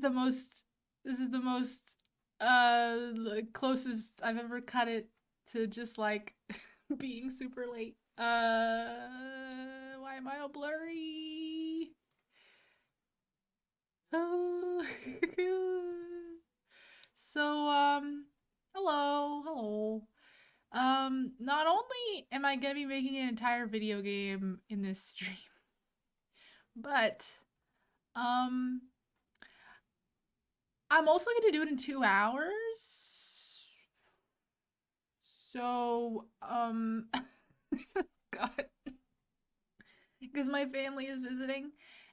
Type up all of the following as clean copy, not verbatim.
this is the most closest I've ever cut it to just like being super late. Why am I all blurry? So, hello. Not only am I gonna be making an entire video game in this stream, but, um, I'm also gonna do it in 2 hours. So, God, because my family is visiting,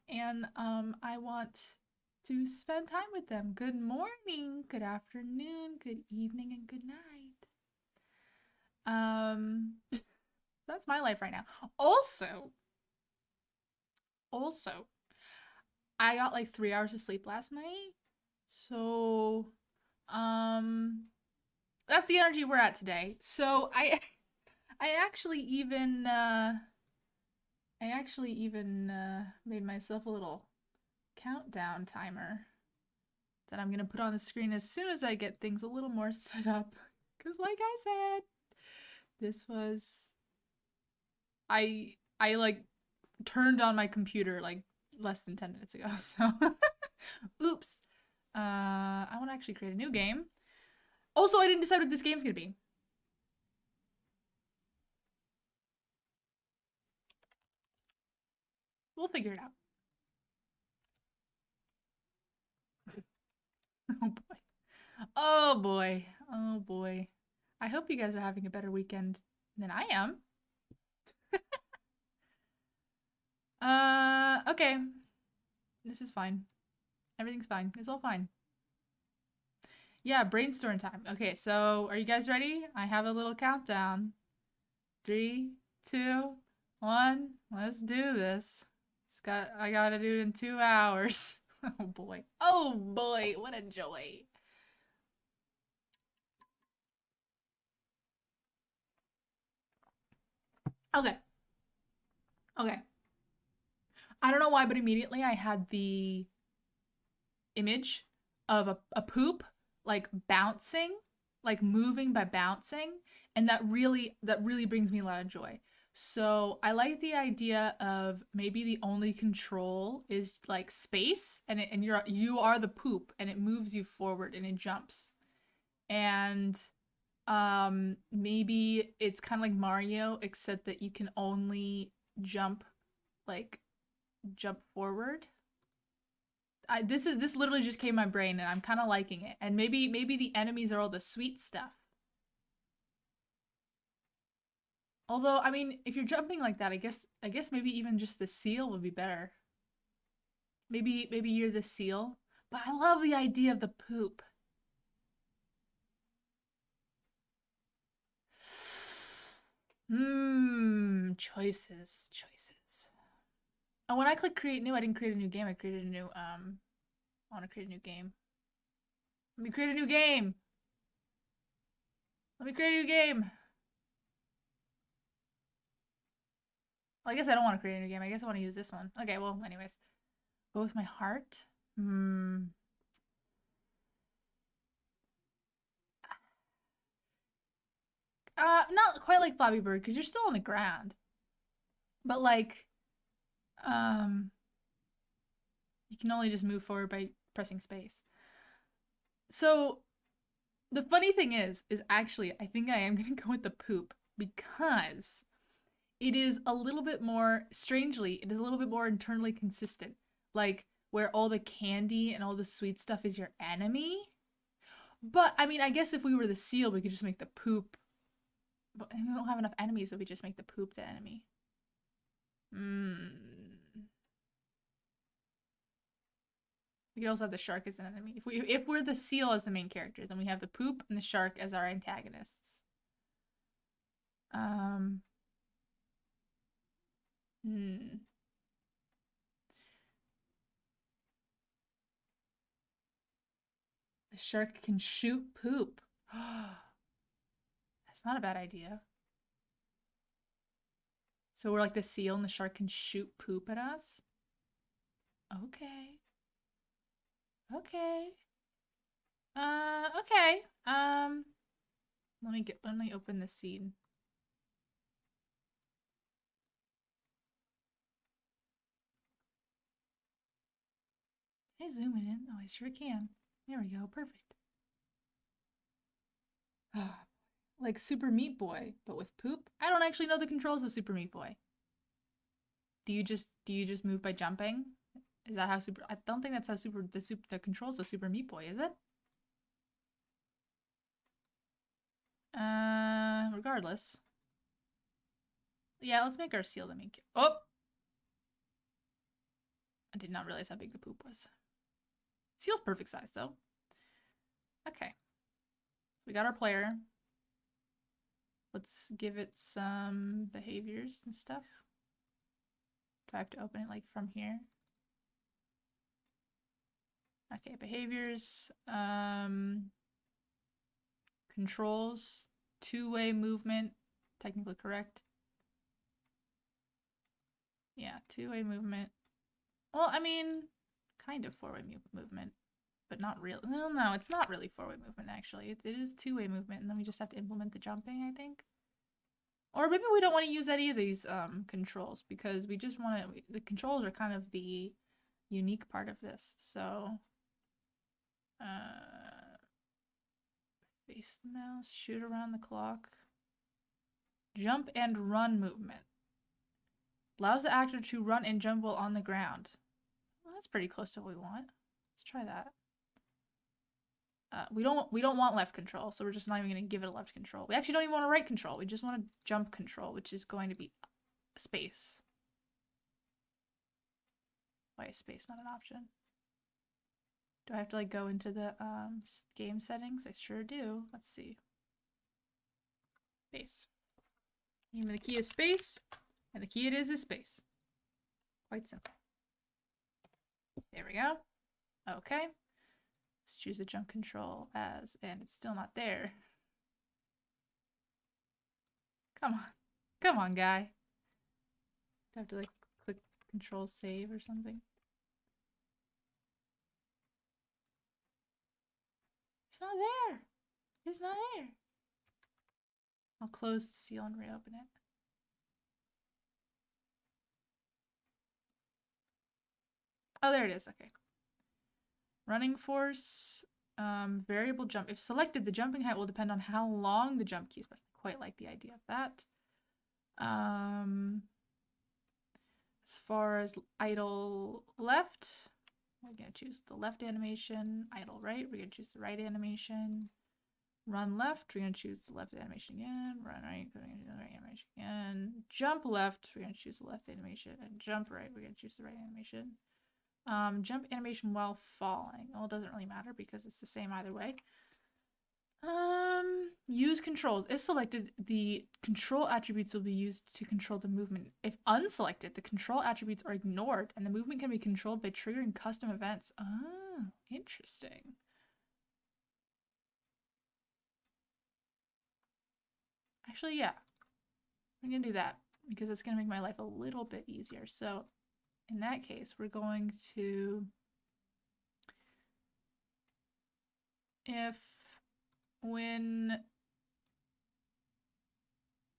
and, I want to spend time with them. Good morning, good afternoon, good evening, and good night. That's my life right now. Also, I got like 3 hours of sleep last night. So, um, that's the energy we're at today. So I actually even, made myself a little countdown timer that I'm gonna put on the screen as soon as I get things a little more set up. Cause like I said, this was I like turned on my computer like less than 10 minutes ago. So oops. I want to actually create a new game. Also, I didn't decide what this game's gonna be. We'll figure it out. Oh boy. Oh boy. Oh boy. I hope you guys are having a better weekend than I am. Okay. This is fine. Everything's fine. It's all fine. Yeah, brainstorm time. Okay, so are you guys ready? I have a little countdown. 3, 2, 1. Let's do this. I gotta do it in 2 hours. Oh boy. Oh boy, what a joy. Okay. Okay. I don't know why, but immediately I had the image of a poop like bouncing, like moving by bouncing, and that really brings me a lot of joy. So I like the idea of maybe the only control is like space, and you are the poop, and it moves you forward and it jumps. And maybe it's kind of like Mario, except that you can only jump like jump forward. This literally just came to my brain, and I'm kind of liking it. And maybe the enemies are all the sweet stuff. Although, I mean, if you're jumping like that, I guess maybe even just the seal would be better. Maybe you're the seal. But I love the idea of the poop. Choices. Oh, when I click create new, I didn't create a new game. I created a new I want to create a new game. Let me create a new game. Let me create a new game. Well, I guess I don't want to create a new game. I guess I want to use this one. Okay, well, anyways. Go with my heart. Not quite like Flappy Bird, because you're still on the ground. But like, um, you can only just move forward by pressing space. So the funny thing is actually I think I am gonna go with the poop because it is a little bit more, strangely, it is a little bit more internally consistent. Like where all the candy and all the sweet stuff is your enemy. But I mean, I guess if we were the seal, we could just make the poop. But we don't have enough enemies, so we just make the poop the enemy. We could also have the shark as an enemy. If we're the seal as the main character, then we have the poop and the shark as our antagonists. Um. Hmm. The shark can shoot poop. That's not a bad idea. So we're like the seal and the shark can shoot poop at us? Okay. Okay. Okay. Let me open the scene. Can I zoom it in? Oh, I sure can. There we go. Perfect. Like Super Meat Boy, but with poop? I don't actually know the controls of Super Meat Boy. Do you just move by jumping? Is that how Super? I don't think that's how the controls of Super Meat Boy, is it? Regardless. Yeah, let's make our seal the main. Oh, I did not realize how big the poop was. Seal's perfect size though. Okay, so we got our player. Let's give it some behaviors and stuff. Do I have to open it like from here? Okay, behaviors, controls, two-way movement, technically correct. Yeah, two-way movement. Well, I mean, kind of four-way movement, but not really. No, it's not really four-way movement, actually. It is two-way movement, and then we just have to implement the jumping, I think. Or maybe we don't want to use any of these controls, because we just want to... The controls are kind of the unique part of this, so... face the mouse, shoot around the clock. Jump and run movement. Allows the actor to run and jump while on the ground. Well, that's pretty close to what we want. Let's try that. We don't want left control, so we're just not even going to give it a left control. We actually don't even want a right control. We just want a jump control, which is going to be space. Why is space not an option? Do I have to like go into the game settings? I sure do. Let's see. Space. Name of the key is space, and the key it is space. Quite simple. There we go. Okay. Let's choose the jump control as, and it's still not there. Come on. Come on, guy. Do I have to like click control save or something? It's not there. It's not there. I'll close the seal and reopen it. Oh, there it is. Okay. Running force, variable jump. If selected, the jumping height will depend on how long the jump key is. But I quite like the idea of that. As far as idle left, we're going to choose the left animation. Idle right, we're going to choose the right animation. Run left, we're going to choose the left animation again. Run right, we're going to choose the right animation again. Jump left, we're going to choose the left animation. And jump right, we're going to choose the right animation. Jump animation while falling. Well, it doesn't really matter because it's the same either way. Use controls. If selected, the control attributes will be used to control the movement. If unselected, the control attributes are ignored and the movement can be controlled by triggering custom events. Oh, interesting. Actually, yeah. I'm gonna do that because it's gonna make my life a little bit easier. So in that case, we're going to, if when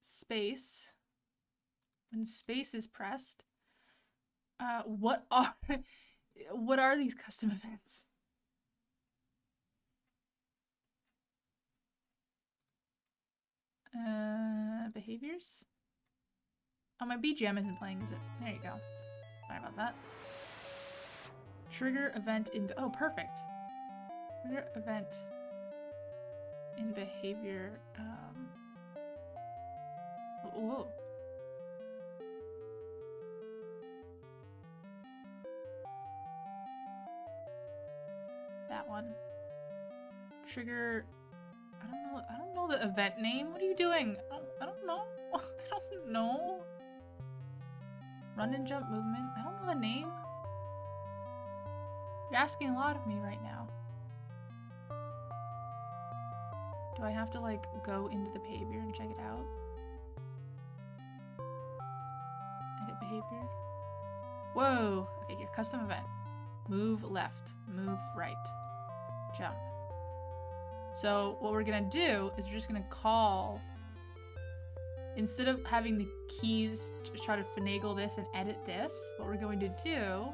space is pressed, what are these custom events? Behaviors? Oh, my BGM isn't playing, is it? There you go. Sorry about that. Trigger event in... Oh, perfect. Trigger event in behavior. Whoa. That one. Trigger... I don't know the event name. What are you doing? I don't know. I don't know. Run and jump movement. I don't know the name. You're asking a lot of me right now. Do I have to like go into the behavior and check it out? Edit behavior. Whoa. Okay, here, custom event. Move left. Move right. Jump. So what we're gonna do is we're just gonna call, instead of having the keys to try to finagle this and edit this, what we're going to do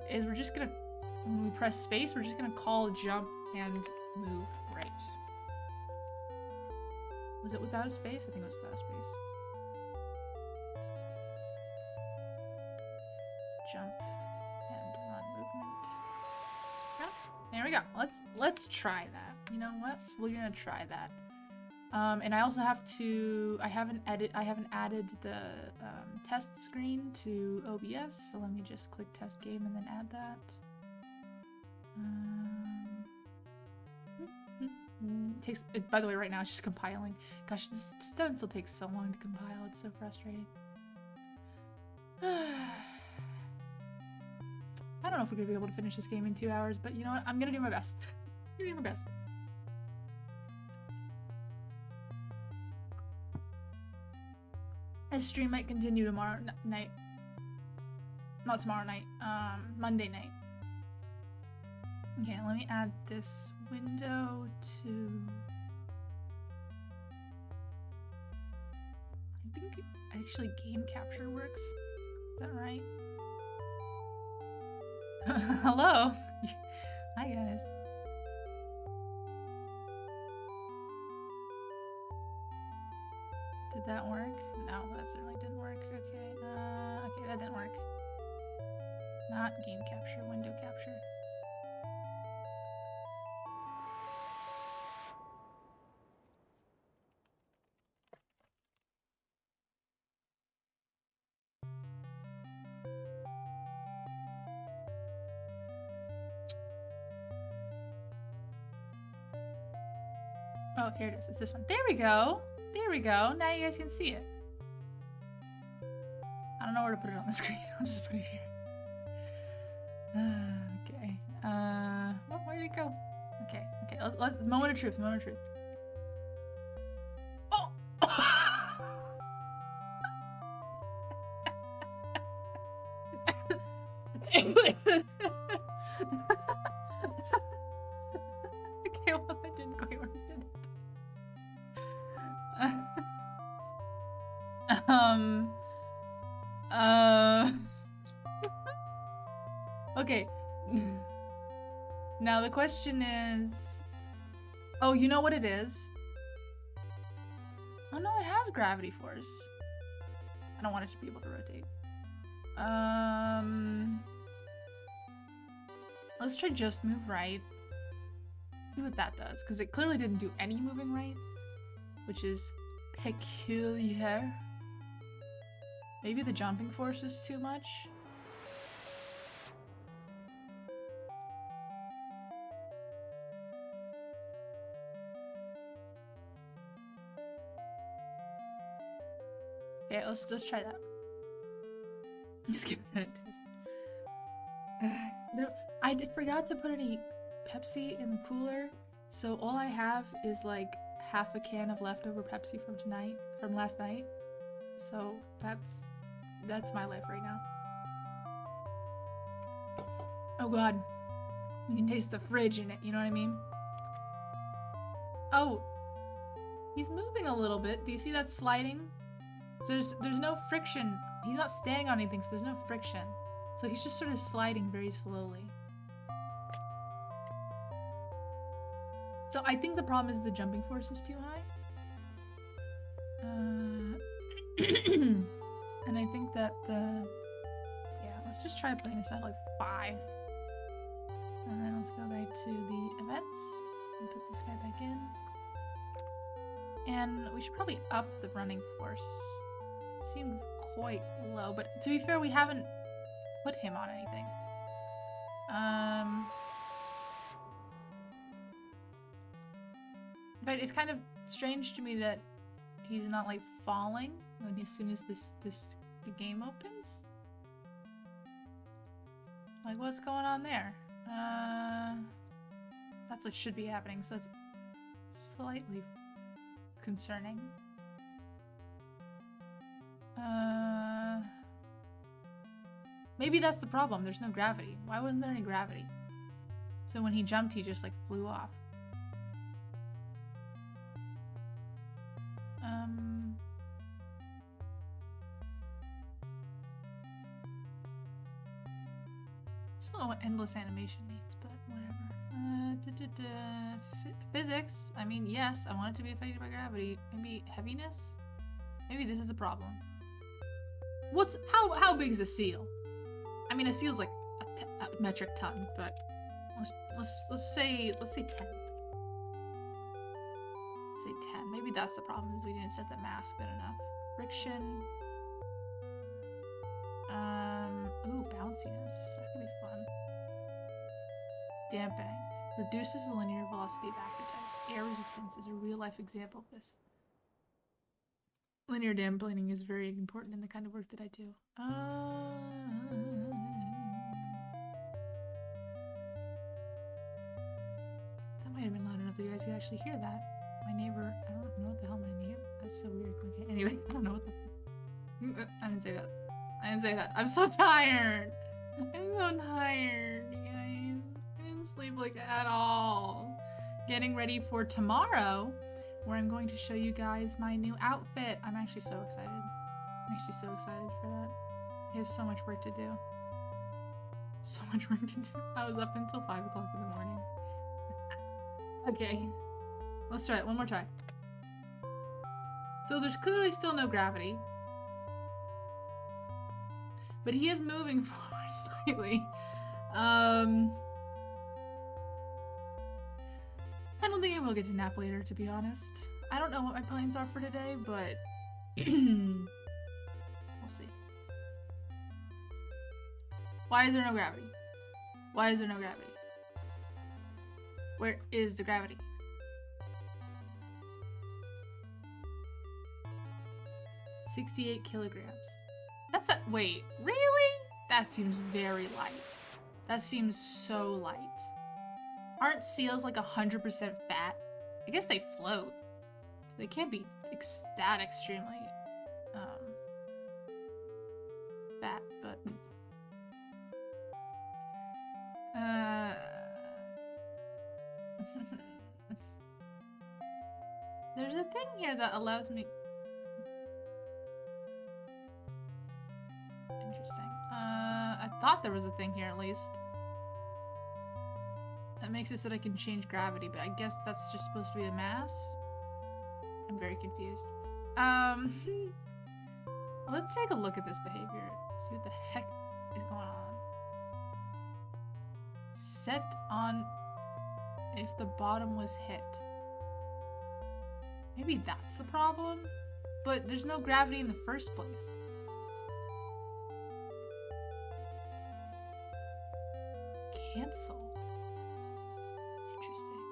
is we're just gonna, when we press space, we're just gonna call jump and move right. Was it without a space? I think it was without a space. Jump and run movement. Yeah, there we go. Let's try that. You know what? We're gonna try that. And I also have to, I haven't added the test screen to OBS, so let me just click test game and then add that. By the way, right now it's just compiling. Gosh, this still takes so long to compile. It's so frustrating. I don't know if we're gonna be able to finish this game in 2 hours, but you know what? I'm gonna do my best. I'm gonna do my best. This stream might continue tomorrow night. Not tomorrow night. Monday night. Okay, let me add this window to... I think actually game capture works. Is that right? Hello. Hi guys. Did that work? No, that certainly didn't work. Okay, okay, that didn't work. Not game capture, window capture. Oh, here it is. It's this one. There we go. There we go. Now you guys can see it. I don't know where to put it on the screen. I'll just put it here. Okay. Oh, where did it go? Okay. Okay. Let's moment of truth. Moment of truth. Oh. Okay. Well, that didn't quite work, did it? Okay. Now the question is... Oh, you know what it is? Oh no, it has gravity force. I don't want it to be able to rotate. Let's try just move right. See what that does, because it clearly didn't do any moving right, which is peculiar. Maybe the jumping force is too much. Okay, let's try that. Just give it a test. No, I forgot to put any Pepsi in the cooler, so all I have is like half a can of leftover Pepsi from last night. So that's my life right now. Oh god. You can taste the fridge in it, you know what I mean? Oh. He's moving a little bit. Do you see that sliding? So there's no friction. He's not staying on anything, so there's no friction. So he's just sort of sliding very slowly. So I think the problem is the jumping force is too high. And I think that yeah, let's just try playing this at like 5. And then let's go back to the events and put this guy back in. And we should probably up the running force. It seemed quite low, but to be fair, we haven't put him on anything. But it's kind of strange to me that he's not like falling when as soon as the game opens. Like, what's going on there? That's what should be happening, so it's slightly concerning. Maybe that's the problem. There's no gravity. Why wasn't there any gravity? So when he jumped, he just like flew off. I don't know what endless animation means, but whatever. Physics. I mean, yes, I want it to be affected by gravity. Maybe heaviness? Maybe this is the problem. How big is a seal? I mean, a seal's like a metric ton, but let's say 10. Let's say 10. Maybe that's the problem, is we didn't set the mass good enough. Friction. Ooh, bounciness. That could be fun. Dampening. Reduces the linear velocity of active types. Air resistance is a real-life example of this. Linear dampening is very important in the kind of work that I do. That might have been loud enough that you guys could actually hear that. My neighbor, I don't know what the hell my neighbor. That's so weird. Okay, anyway, I don't know what the. I didn't say that. I'm so tired. I'm so tired, you guys. I didn't sleep like at all. Getting ready for tomorrow, where I'm going to show you guys my new outfit. I'm actually so excited. For that. I have so much work to do. I was up until 5 o'clock in the morning. Okay. Let's try it. One more try. So there's clearly still no gravity. But he is moving forward slightly. I don't think I will get to nap later, to be honest. I don't know what my plans are for today, but we'll see. Why is there no gravity? Where is the gravity? $68 kilograms. That's a- wait, really? That seems very light. That seems so light. Aren't seals like 100% fat? I guess they float. They can't be that extremely fat, but there's a thing here that allows me. Interesting. I thought there was a thing here at least. That makes it so that I can change gravity, but I guess that's just supposed to be the mass? I'm very confused. Let's take a look at this behavior. See what the heck is going on. Set on if the bottom was hit. Maybe that's the problem? But there's no gravity in the first place. Cancel. Interesting.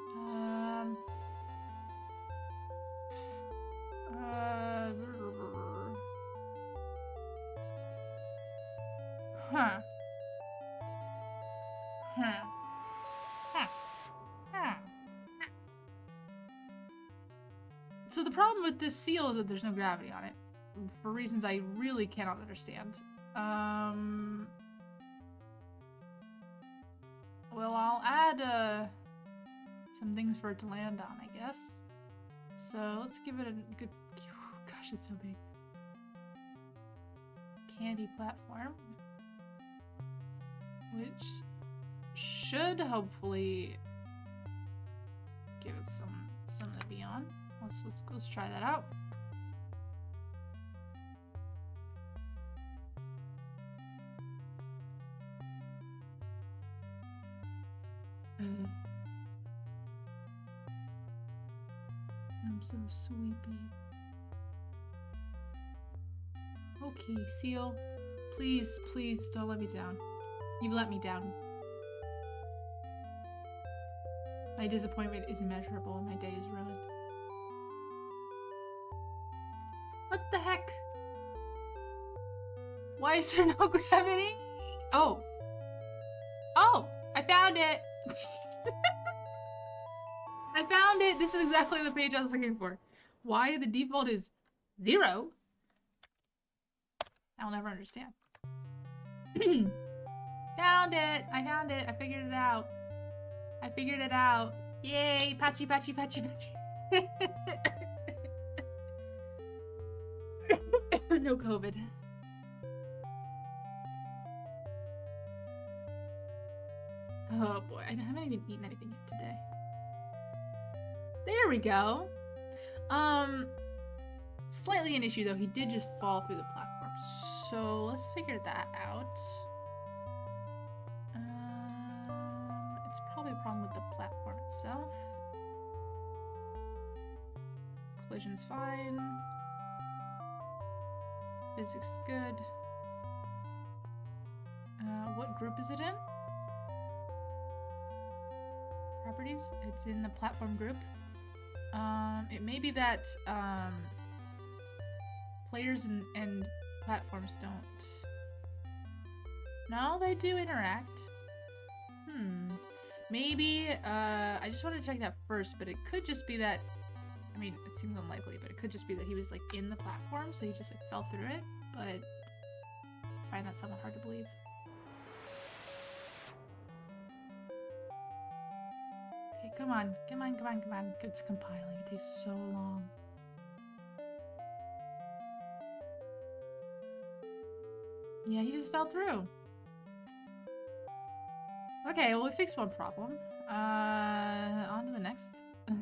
So the problem with this seal is that there's no gravity on it, for reasons I really cannot understand. Well, I'll add some things for it to land on, I guess. So let's give it a good. Gosh, it's so big. Candy platform, which should hopefully give it something to be on. Let's try that out. I'm so sleepy. Okay, seal. Please, please don't let me down. You've let me down. My disappointment is immeasurable and my day is ruined. What the heck? Why is there no gravity? Oh. Oh, I found it. I found it. This is exactly the page I was looking for. Why the default is 0. I'll never understand. Found it! I found it! I figured it out. I figured it out. Yay! Patchy, patchy, patchy, patchy. No COVID. Oh boy, I haven't even eaten anything yet today. There we go. Slightly an issue though, he did just fall through the platform. So let's figure that out. It's probably a problem with the platform itself. Collision's fine. Physics is good. What group is it in? Properties? It's in the platform group. It may be that players and platforms don't. No, they do interact. Maybe, I just wanted to check that first, but it could just be that, I mean, it seems unlikely, but it could just be that he was, like, in the platform, so he just, like, fell through it, but I find that somewhat hard to believe. Okay, come on. Come on, come on, come on. It's compiling. It takes so long. Yeah, he just fell through. Okay, well, we fixed one problem. On to the next. Okay,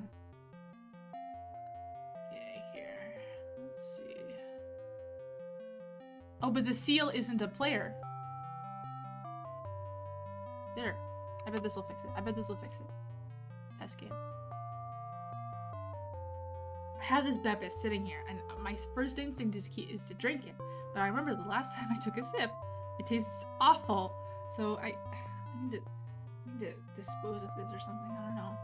here. Let's see. Oh, but the seal isn't a player. There. I bet this will fix it. I bet this will fix it. Test game. I have this Beppis sitting here, and my first instinct is to drink it. But I remember the last time I took a sip, it tastes awful. So I need to dispose of this or something. I don't know.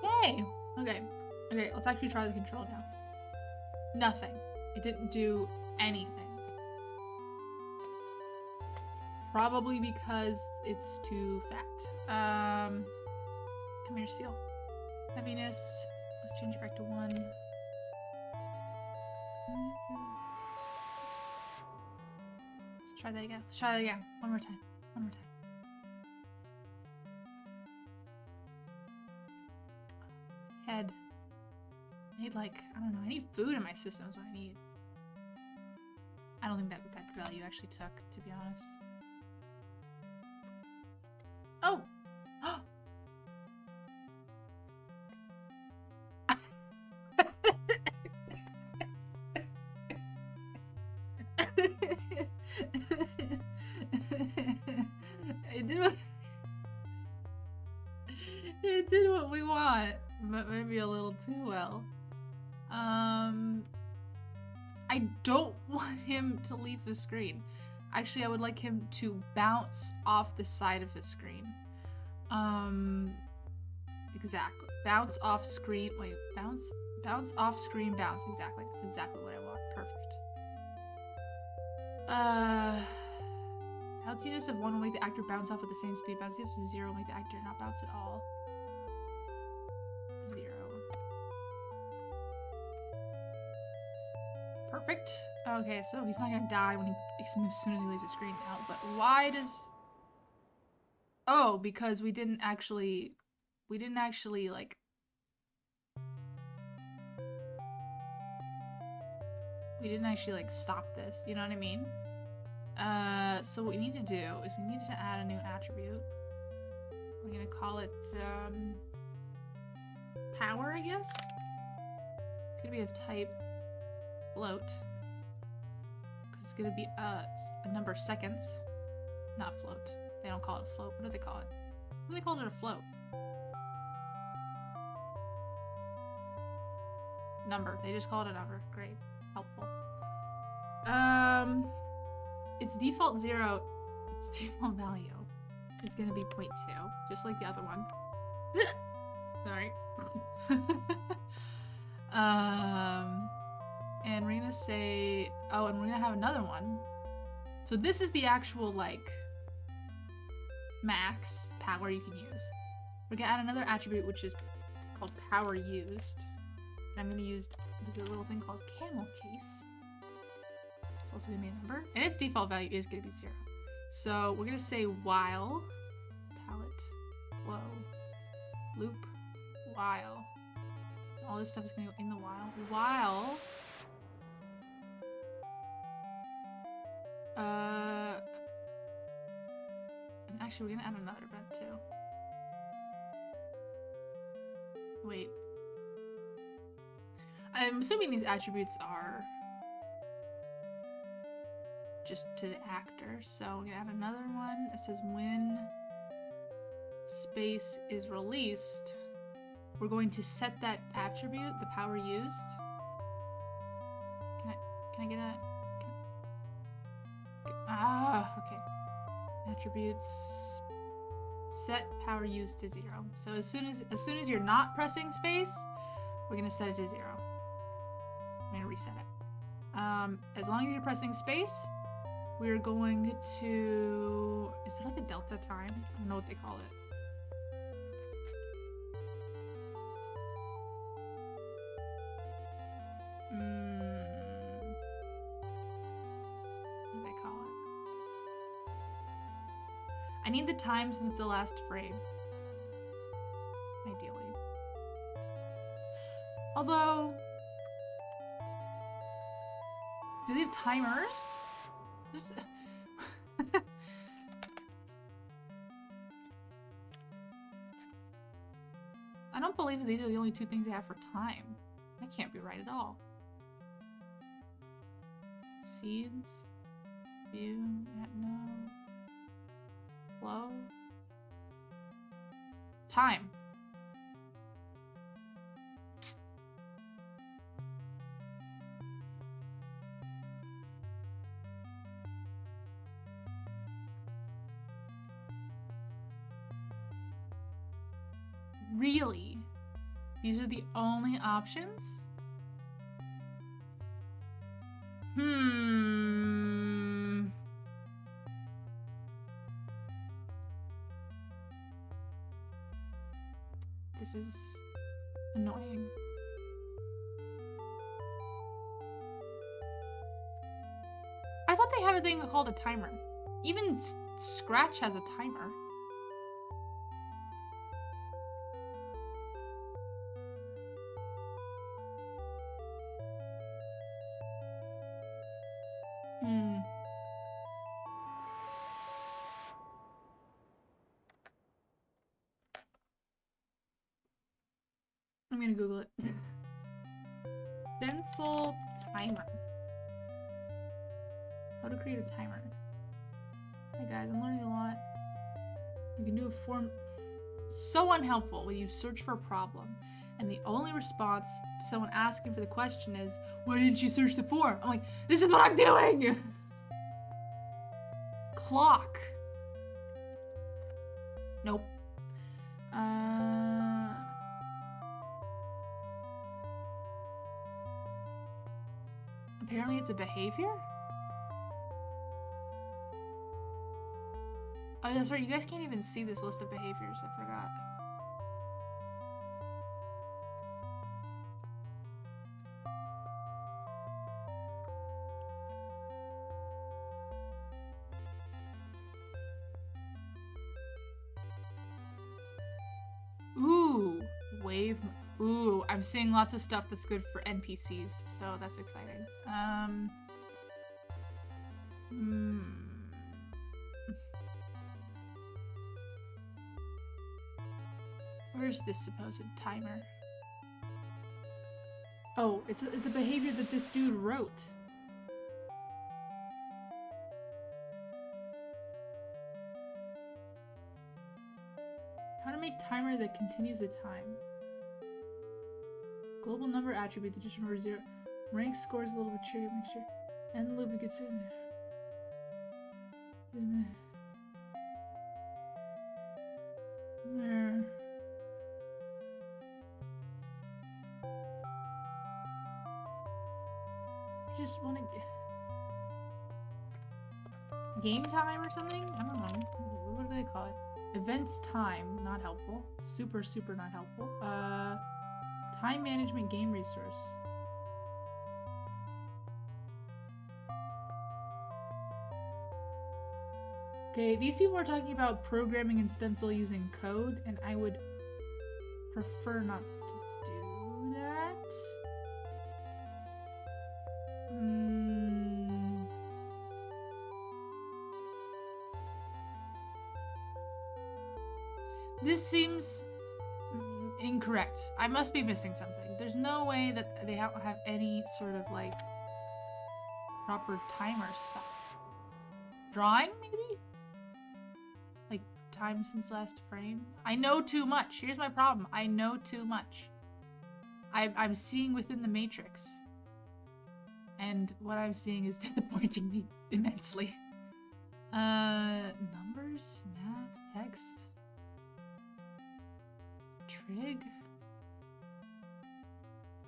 Yay! Okay. Okay, let's actually try the control now. Nothing. It didn't do anything. Probably because it's too fat. Come here, seal. Heaviness. Let's change it back to 1. Let's try that again. Let's try that again. One more time. One more time. Head. I need, like, I don't know. I need food in my system is what I need. I don't think that value actually took, to be honest. Oh! It did what we want, but maybe a little too well. I don't want him to leave the screen. Actually, I would like him to bounce off the side of the screen. Exactly. Bounce off screen. Wait, bounce off screen, bounce. Exactly. That's exactly what I want. Perfect. Bounciness of 1 will make the actor bounce off at the same speed. Bounciness of 0 will make the actor not bounce at all. 0. Perfect. Okay, so he's not gonna die when as soon as he leaves the screen now. But why does? Oh, because we didn't actually like. We didn't actually like stop this. You know what I mean? So what we need to do is we need to add a new attribute. We're gonna call it power, I guess. It's gonna be of type float. Because it's gonna be a number of seconds. Not float. They don't call it a float. What do they call it? What do they call it a float? Number. They just call it a number. Great. Helpful. Its default 0, its default value is gonna be 0.2, just like the other one. Sorry. And we're gonna say, oh, and we're gonna have another one. So this is the actual, like, max power you can use. We're gonna add another attribute, which is called power used. I'm gonna use there's a little thing called camel case. It's also gonna be a number, and its default value is gonna be 0. So we're gonna say while palette flow loop while. All this stuff is gonna go in the while and actually we're gonna add another event too. Wait. I'm assuming these attributes are just to the actor, so we're gonna add another one that says when space is released, we're going to set that attribute, the power used. Can I get a... okay. Attributes, set power used to 0. So as soon as you're not pressing space, we're gonna set it to 0. I'm gonna reset it. As long as you're pressing space, we're going to... Is it like a delta time? I don't know what they call it. What do they call it? I need the time since the last frame. Ideally. Although... Do they have timers? Just... I don't believe that these are the only 2 things they have for time. That can't be right at all. Seeds. View. No. Flow. Time. Really? These are the only options? This is annoying. I thought they have a thing called a timer. Even Scratch has a timer. I'm gonna Google it. Stencil timer. How to create a timer. Hey guys, I'm learning a lot. You can do a form. So unhelpful when you search for a problem and the only response to someone asking for the question is, why didn't you search the form? I'm like, this is what I'm doing! Clock. Nope. Apparently it's a behavior? Oh, that's right. You guys can't even see this list of behaviors. I forgot. Ooh, wave. Ooh, I'm seeing lots of stuff that's good for NPCs, so that's exciting. Where's this supposed timer? Oh, it's a behavior that this dude wrote. How to make timer that continues the time. Global number attribute that just remembers 0. Rank scores a little bit trigger, make sure. End loop, you could say. There. I just want to game time or something? I don't know. What do they call it? Events time, not helpful. Super not helpful. Time management game resource. Okay, these people are talking about programming in stencil using code, and I would prefer not to do that. This seems incorrect. I must be missing something. There's no way that they have any sort of like proper timer stuff. Drawing, maybe? Like time since last frame? I know too much. Here's my problem. I know too much. I'm seeing within the matrix. And what I'm seeing is disappointing me immensely. Numbers, math, text. Trig?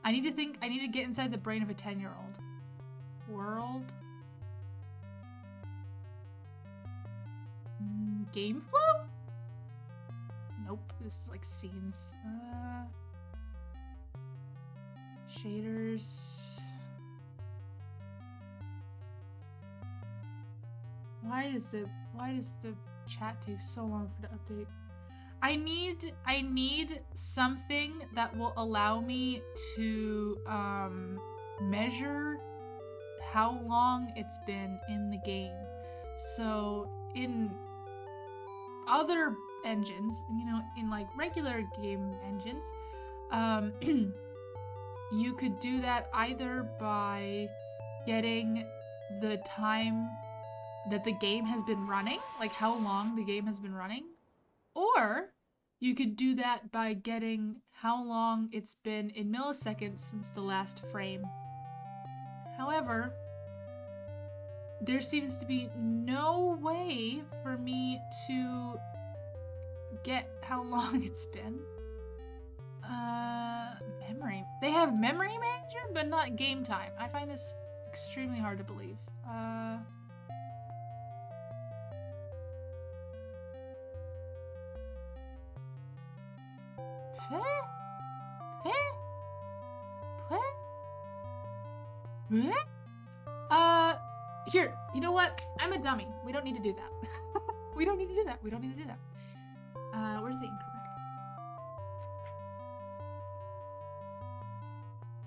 I need to get inside the brain of a 10-year-old. World? Game flow? Nope, this is like scenes. Shaders. Why does the chat take so long for the update? I need something that will allow me to measure how long it's been in the game. So in other engines, you know, in like regular game engines, you could do that either by getting the time that the game has been running, like how long the game has been running, or you could do that by getting how long it's been in milliseconds since the last frame. However, there seems to be no way for me to get how long it's been. Memory. They have memory manager, but not game time. I find this extremely hard to believe. Here, you know what? I'm a dummy. We don't need to do that. We don't need to do that. We don't need to do that. Where's the increment?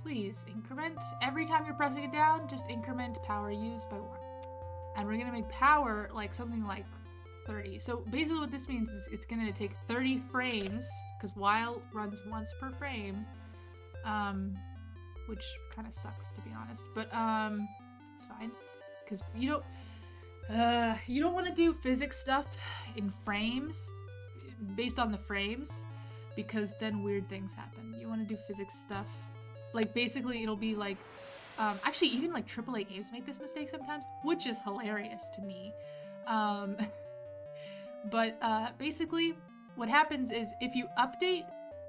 Please, increment. Every time you're pressing it down, just increment power used by 1. And we're gonna make power like something like 30. So basically what this means is it's gonna take 30 frames, because while runs once per frame, which kind of sucks to be honest, but it's fine, because you don't want to do physics stuff in frames based on the frames, because then weird things happen. You want to do physics stuff like basically it'll be like actually even like AAA games make this mistake sometimes, which is hilarious to me. But basically what happens is if you update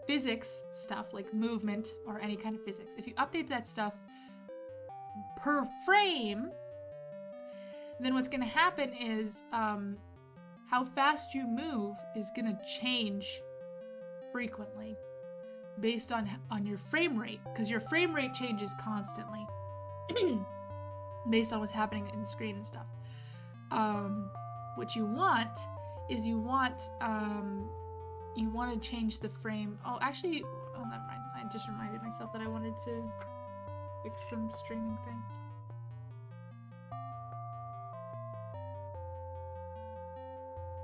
physics stuff like movement or any kind of physics, if you update that stuff per frame, then what's going to happen is how fast you move is going to change frequently based on your frame rate, because your frame rate changes constantly based on what's happening in the screen and stuff. What you want is you want to change the frame. Oh, actually, oh, never mind. I just reminded myself that I wanted to fix some streaming thing.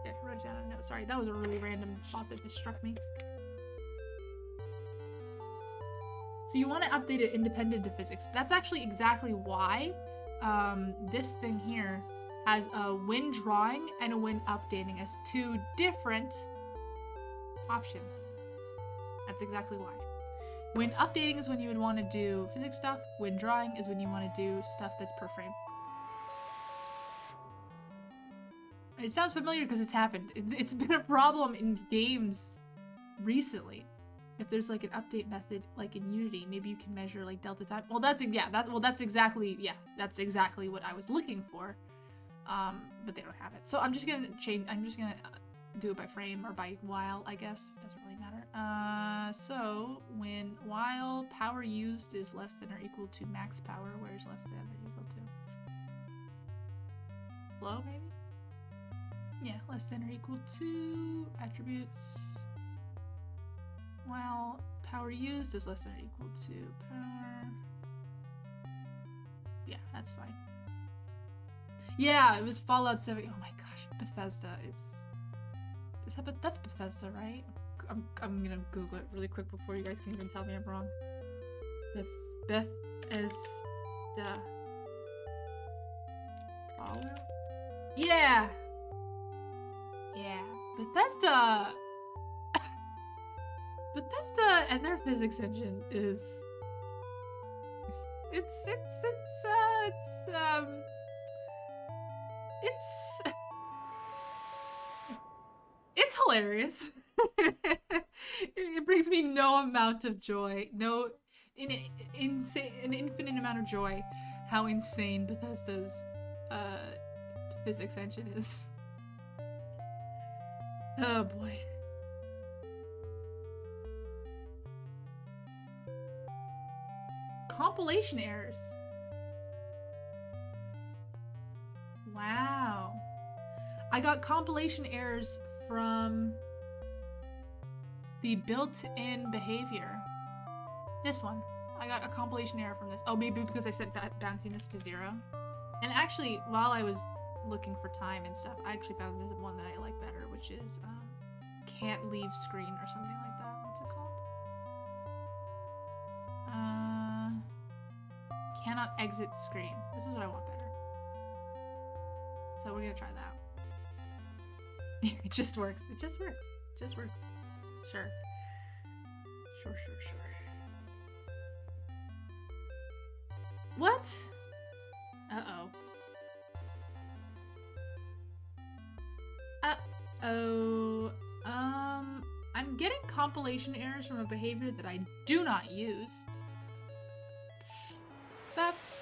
Yeah, I wrote it down a note. Sorry, that was a really random thought that just struck me. So you want to update it independent of physics. That's actually exactly why this thing here has a when drawing and a when updating as 2 different options. That's exactly why. When updating is when you would want to do physics stuff. When drawing is when you want to do stuff that's per frame. It sounds familiar because it's happened. It's been a problem in games recently. If there's like an update method, like in Unity, maybe you can measure like delta time. Well, that's exactly what I was looking for. But they don't have it. So I'm just gonna change. I'm just gonna do it by frame or by while. I guess it doesn't really matter. So while power used is less than or equal to max power, where is less than or equal to? Low, maybe? Yeah, less than or equal to attributes. While power used is less than or equal to power. Yeah, that's fine. Yeah, it was Fallout 70. Oh my gosh, Bethesda is that, that's Bethesda, right? I'm gonna Google it really quick before you guys can even tell me I'm wrong. Bethesda. Fallout? Yeah! Yeah. Bethesda! Bethesda and their physics engine is... It's hilarious. It brings me no amount of joy. An infinite amount of joy how insane Bethesda's physics engine is. Oh boy. Compilation errors. Wow. I got compilation errors from the built-in behavior. This one. I got a compilation error from this. Oh, maybe because I set bounciness to 0. And actually, while I was looking for time and stuff, I actually found this one that I like better, which is can't leave screen or something like that. What's it called? Cannot exit screen. This is what I want better. So we're gonna try that. It just works. It just works. It just works. Sure. Sure. What? Uh-oh. I'm getting compilation errors from a behavior that I do not use. That's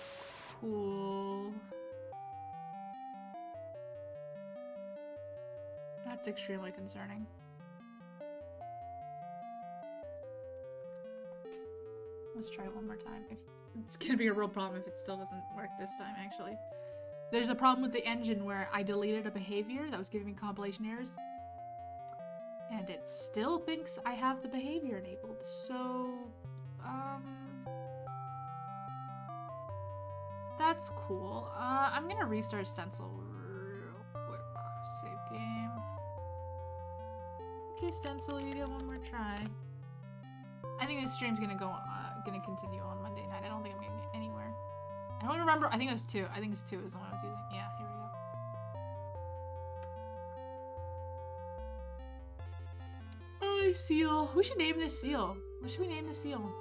cool. That's extremely concerning. Let's try it one more time. It's gonna be a real problem if it still doesn't work this time, actually. There's a problem with the engine where I deleted a behavior that was giving me compilation errors. And it still thinks I have the behavior enabled. So, that's cool. I'm gonna restart Stencil real quick. Save game. Okay, Stencil, you get one more try. I think this stream's gonna gonna continue on Monday night. I don't think I'm gonna get anywhere. I don't remember. I think it was 2. I think it's 2 is the one I was using. Yeah, here we go. Oh, seal. We should name this seal. What should we name the seal?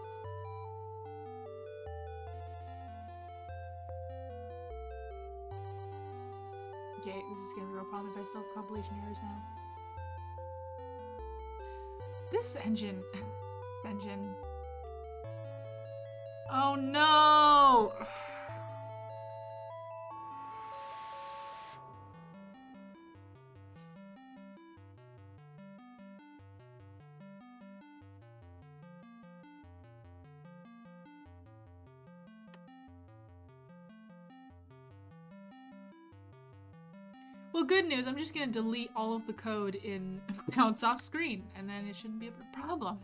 Okay, this is gonna be a real problem if I still have compilation errors now. This engine. Oh no! Well, good news. I'm just gonna delete all of the code in bounce off screen, and then it shouldn't be a problem.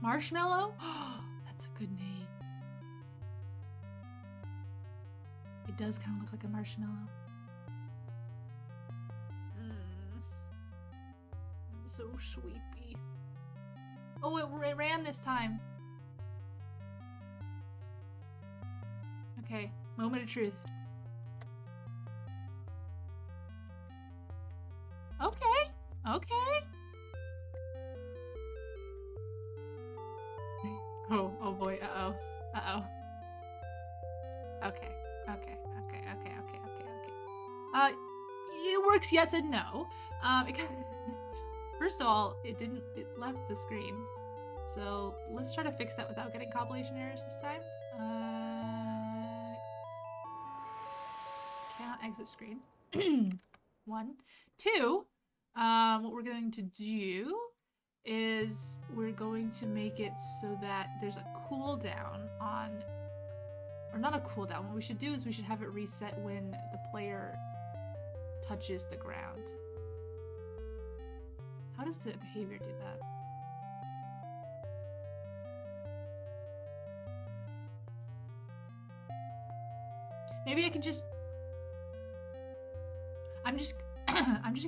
Marshmallow? That's a good name. It does kind of look like a marshmallow. So sweepy. Oh, it ran this time. Okay, moment of truth. Okay. Oh boy, uh-oh. Okay. It works yes and no. First of all, it left the screen. So let's try to fix that without getting compilation errors this time. Cannot exit screen. 1. 2, what we're going to do is we're going to make it so that there's a cooldown on, or not a cooldown. What we should do is we should have it reset when the player touches the ground. How does the behavior do that? Maybe I can just... I'm just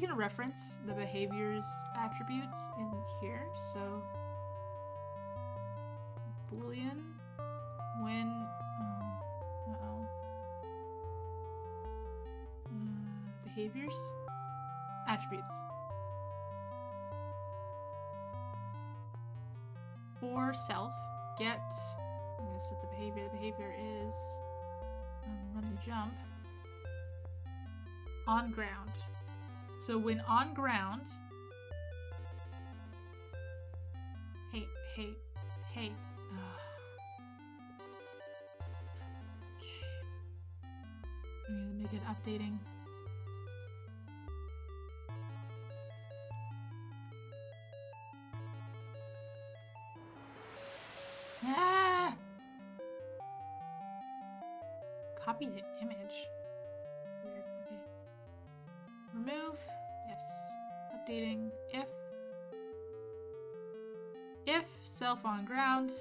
gonna reference the behaviors attributes in here. So Boolean when behaviors attributes for self get. I'm gonna set the behavior. The behavior is run and jump on ground. So when on ground, hey. Okay. I'm gonna make it updating. Ah! Copy the image. Weird. Okay. Remove. Yes. Updating. If self on ground.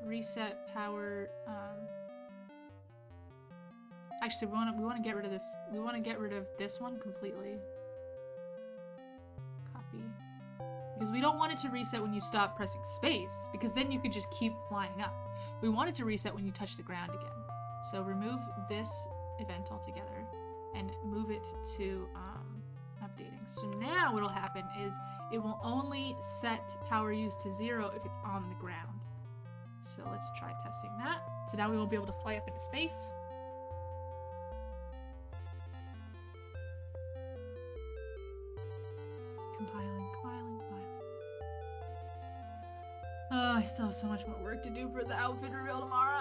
Reset power. Actually, we want to get rid of this. We want to get rid of this one completely. Copy. Because we don't want it to reset when you stop pressing space, because then you could just keep flying up. We want it to reset when you touch the ground again. So remove this event altogether and move it to updating. So now what'll happen is it will only set power use to 0 if it's on the ground. So let's try testing that. So now we will be able to fly up into space. Compiling. Oh, I still have so much more work to do for the outfit reveal tomorrow.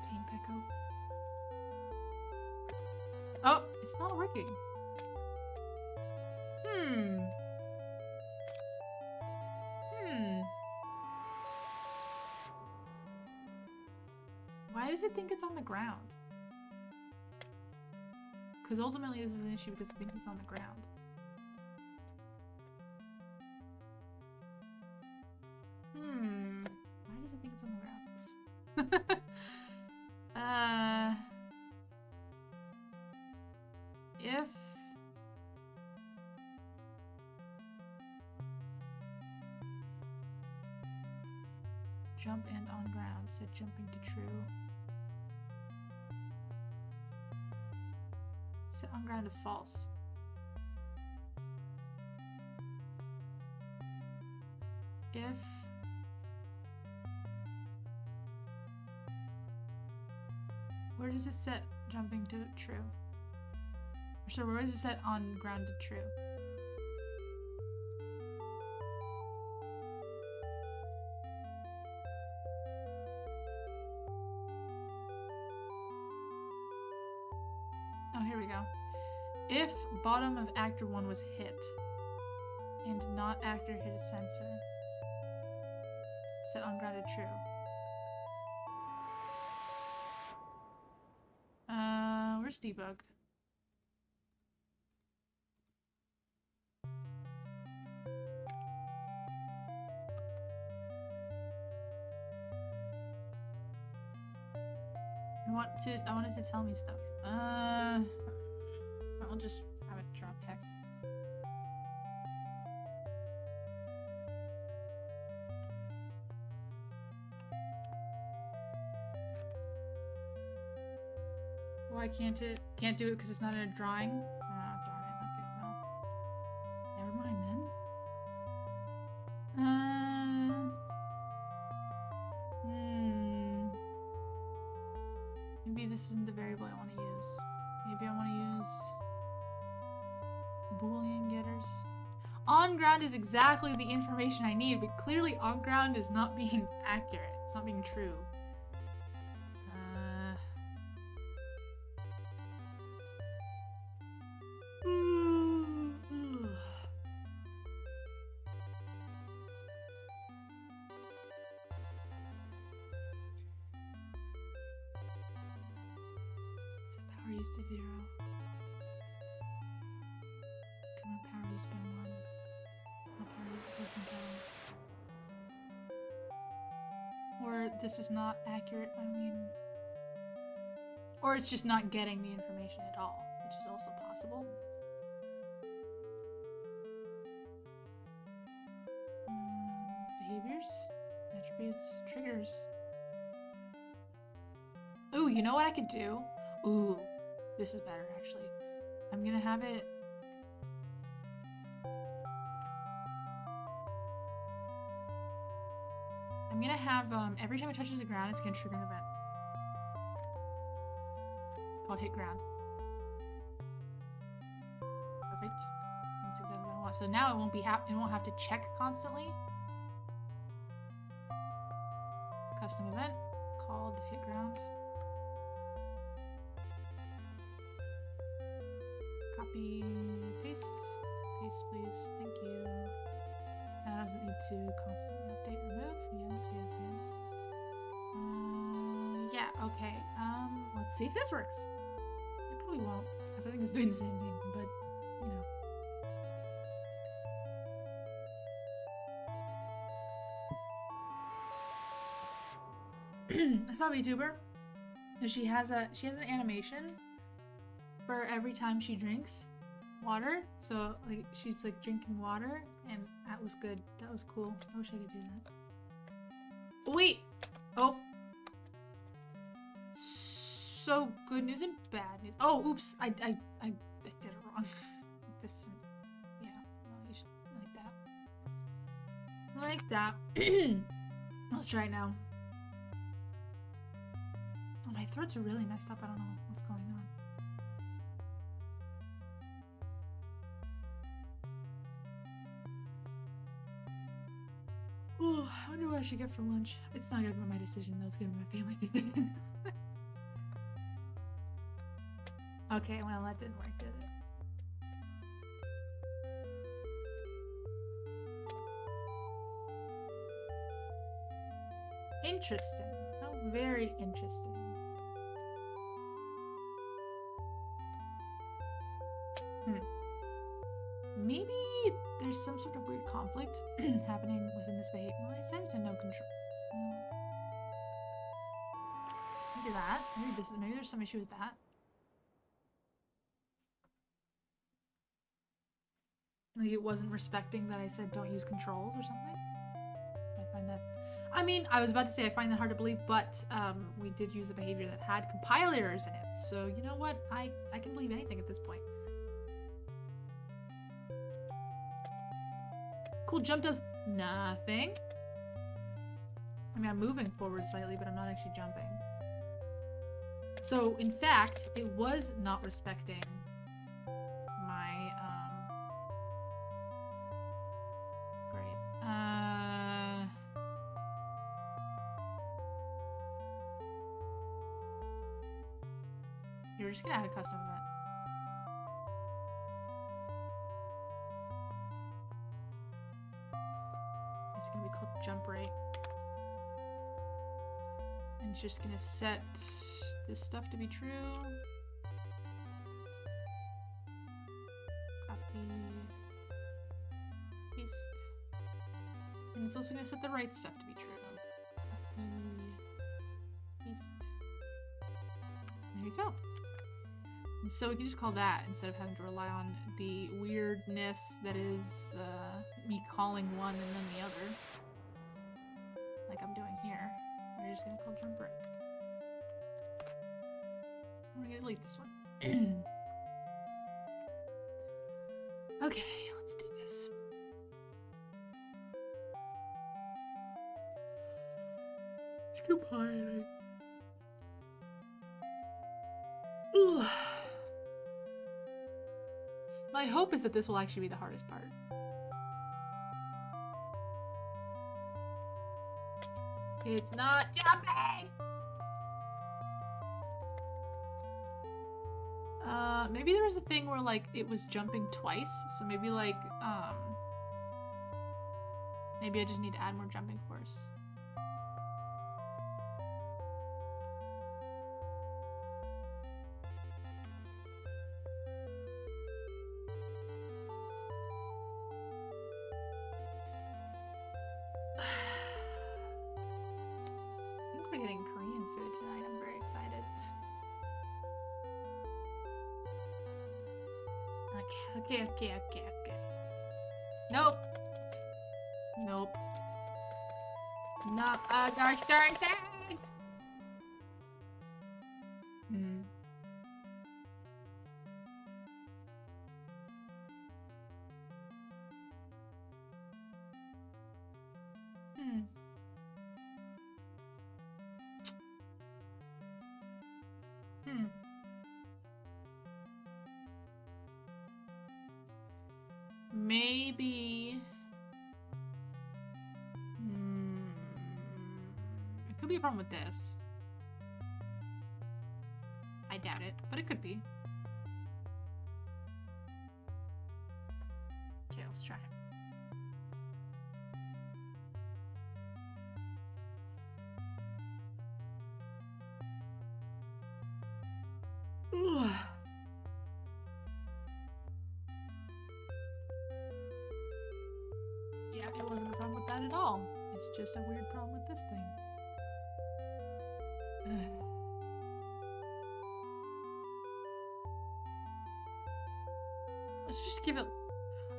Pain Pecco. Oh, it's not working. Why does it think it's on the ground? Because ultimately this is an issue because it thinks it's on the ground. Why does it think it's on the ground? If jump and on ground, set jumping to true. Set on ground to false. If where does it set jumping to true? Or sorry, where does it set on ground to true? Oh, here we go. If bottom of actor 1 was hit and not actor hit a sensor, set on ground to true. Where's debug? I want it to tell me stuff. I'll just have it drop text. Why can't it? Can't do it because it's not in a drawing? Oh, darn it. Okay, well. Never mind then. Maybe this isn't the variable I want to use. Maybe I want to use Boolean getters. On ground is exactly the information I need, but clearly on ground is not being accurate. It's not being true. used to 0. Current power used to be 1. All power used is less than power. Or this is not accurate, I mean... Or it's just not getting the information at all, which is also possible. Behaviors, attributes, triggers. Ooh, you know what I could do? Ooh, this is better actually. I'm gonna have it. I'm gonna have every time it touches the ground, it's gonna trigger an event called hit ground. Perfect. That's exactly what I want. So now it won't be it won't have to check constantly. Custom event called hit ground. Copy, paste, please. Thank you. That doesn't need to constantly update, remove. Yes. Yeah. Okay. Let's see if this works. It probably won't, because I think it's doing the same thing. But you know. I saw a VTuber. She has an animation for every time she drinks water. So like she's like drinking water, and that was good. That was cool. I wish I could do that. Wait. Oh. So good news and bad news. Oh, oops. I did it wrong. This isn't. Yeah. No, you should like that. Let's try it now. Oh, my throats are really messed up. I don't know what's going on. Ooh, I wonder what I should get for lunch. It's not gonna be my decision though. It's gonna be my family's decision. Okay, well that didn't work, did it? Interesting. How very interesting. Maybe there's some sort of weird conflict happening within this behavior. Well, I said to no control. Maybe that. Maybe there's some issue with that. Like it wasn't respecting that I said don't use controls or something. I find that. I mean, I was about to say I find that hard to believe, but we did use a behavior that had compile errors in it. So you know what? I can believe anything at this point. Cool jump does nothing. I mean, I'm moving forward slightly, but I'm not actually jumping. So in fact, it was not respecting my great. You're just gonna add a custom event. It's gonna be called jump rate. And it's just gonna set this stuff to be true. Copy. Paste. And it's also gonna set the right stuff to be true. Copy. Paste. There you go. And so we can just call that instead of having to rely on the weirdness that is me calling one and then the other. Like I'm doing here. We're just gonna call jump rate. We're gonna delete this one. Okay, let's do this. It's compiling. Ugh. My hope is that this will actually be the hardest part. It's not jumping! Maybe there was a thing where, like, it was jumping twice, so maybe, like, maybe I just need to add more jumping force. Okay. Nope. Not a gosh darn thing. Hmm. Maybe. It could be a problem with this. I doubt it, but it could be. Okay, let's try it. Ooh. Yeah, it wasn't a problem with that at all. It's just a weird problem with this thing. Let's just give it...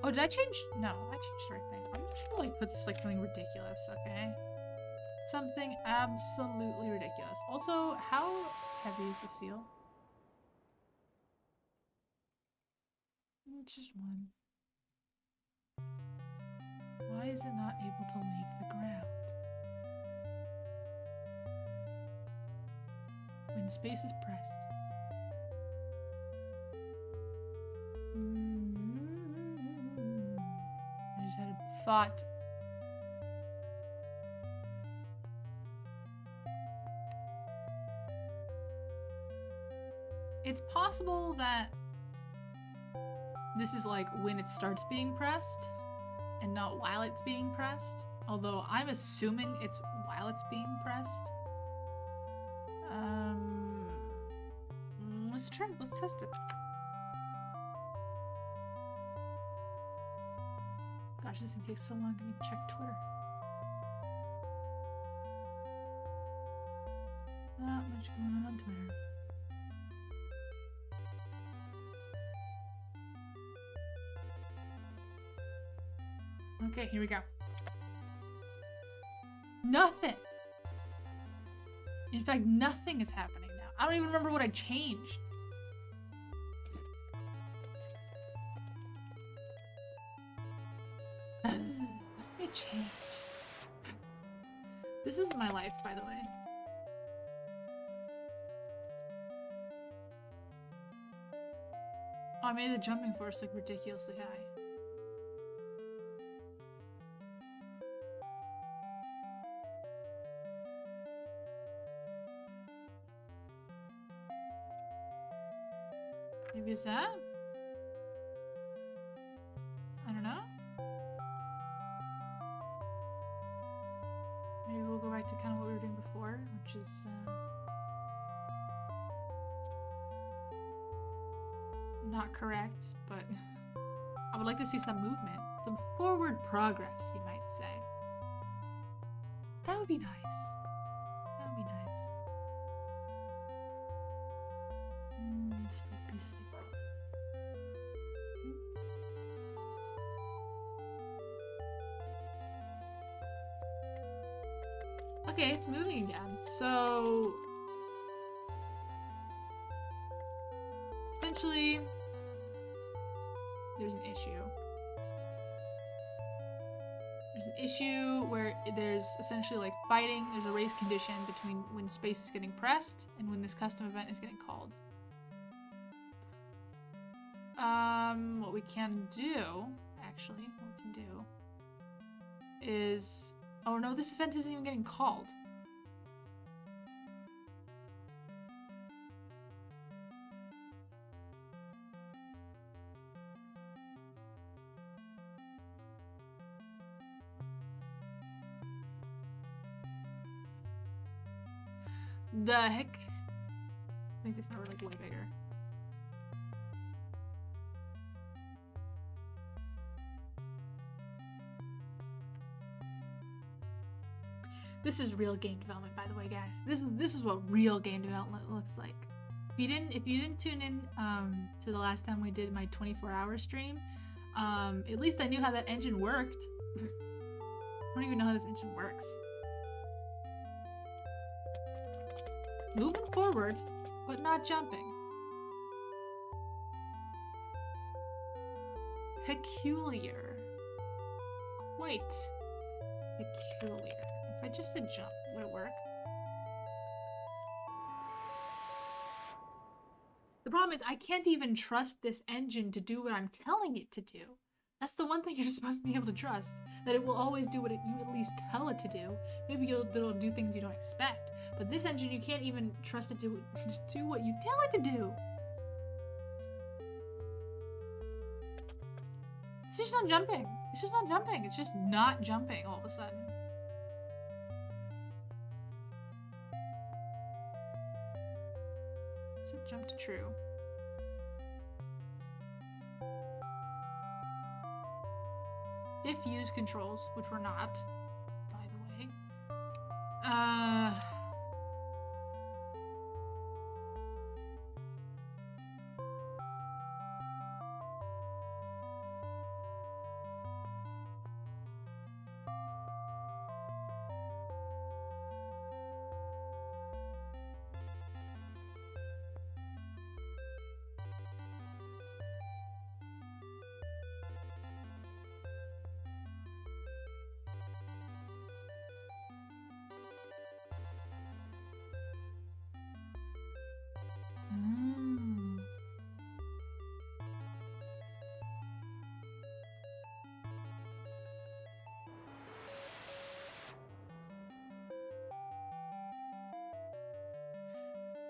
Oh, did I change? No, I changed the right thing. I'm just gonna like put this like something ridiculous, okay? Something absolutely ridiculous. Also, how heavy is the seal? It's just one. Why is it not able to leave the ground? When space is pressed. I just had a thought. It's possible that this is like when it starts being pressed and not while it's being pressed. Although I'm assuming it's while it's being pressed. Let's try it. Let's test it. Gosh, this thing takes so long. I need to check Twitter. Not much going on Twitter. Okay, here we go. Nothing! In fact, nothing is happening now. I don't even remember what I changed. Let me change. This is my life, by the way. Oh, I made the jumping force like ridiculously high. Maybe it's that? I don't know. Maybe we'll go back to kind of what we were doing before, which is not correct, but I would like to see some movement, some forward progress, you might say. That would be nice. That would be nice. Sleepy, sleepy. Okay, it's moving again. So essentially there's an issue. There's an issue where there's essentially like fighting. There's a race condition between when space is getting pressed and when this custom event is getting called. What we can do, actually, what we can do is, oh no, this event isn't even getting called. The heck? Make this number like way bigger. This is real game development, by the way, guys. This is what real game development looks like. If you didn't tune in to the last time we did my 24-hour stream, at least I knew how that engine worked. I don't even know how this engine works. Moving forward, but not jumping. Peculiar. Quite peculiar. If I just said jump, would it work? The problem is I can't even trust this engine to do what I'm telling it to do. That's the one thing you're supposed to be able to trust. That it will always do what you at least tell it to do. Maybe it'll do things you don't expect. But this engine, you can't even trust it to do what you tell it to do. It's just not jumping. It's just not jumping. It's just not jumping all of a sudden. Set jump to true. If use controls, which we're not, by the way.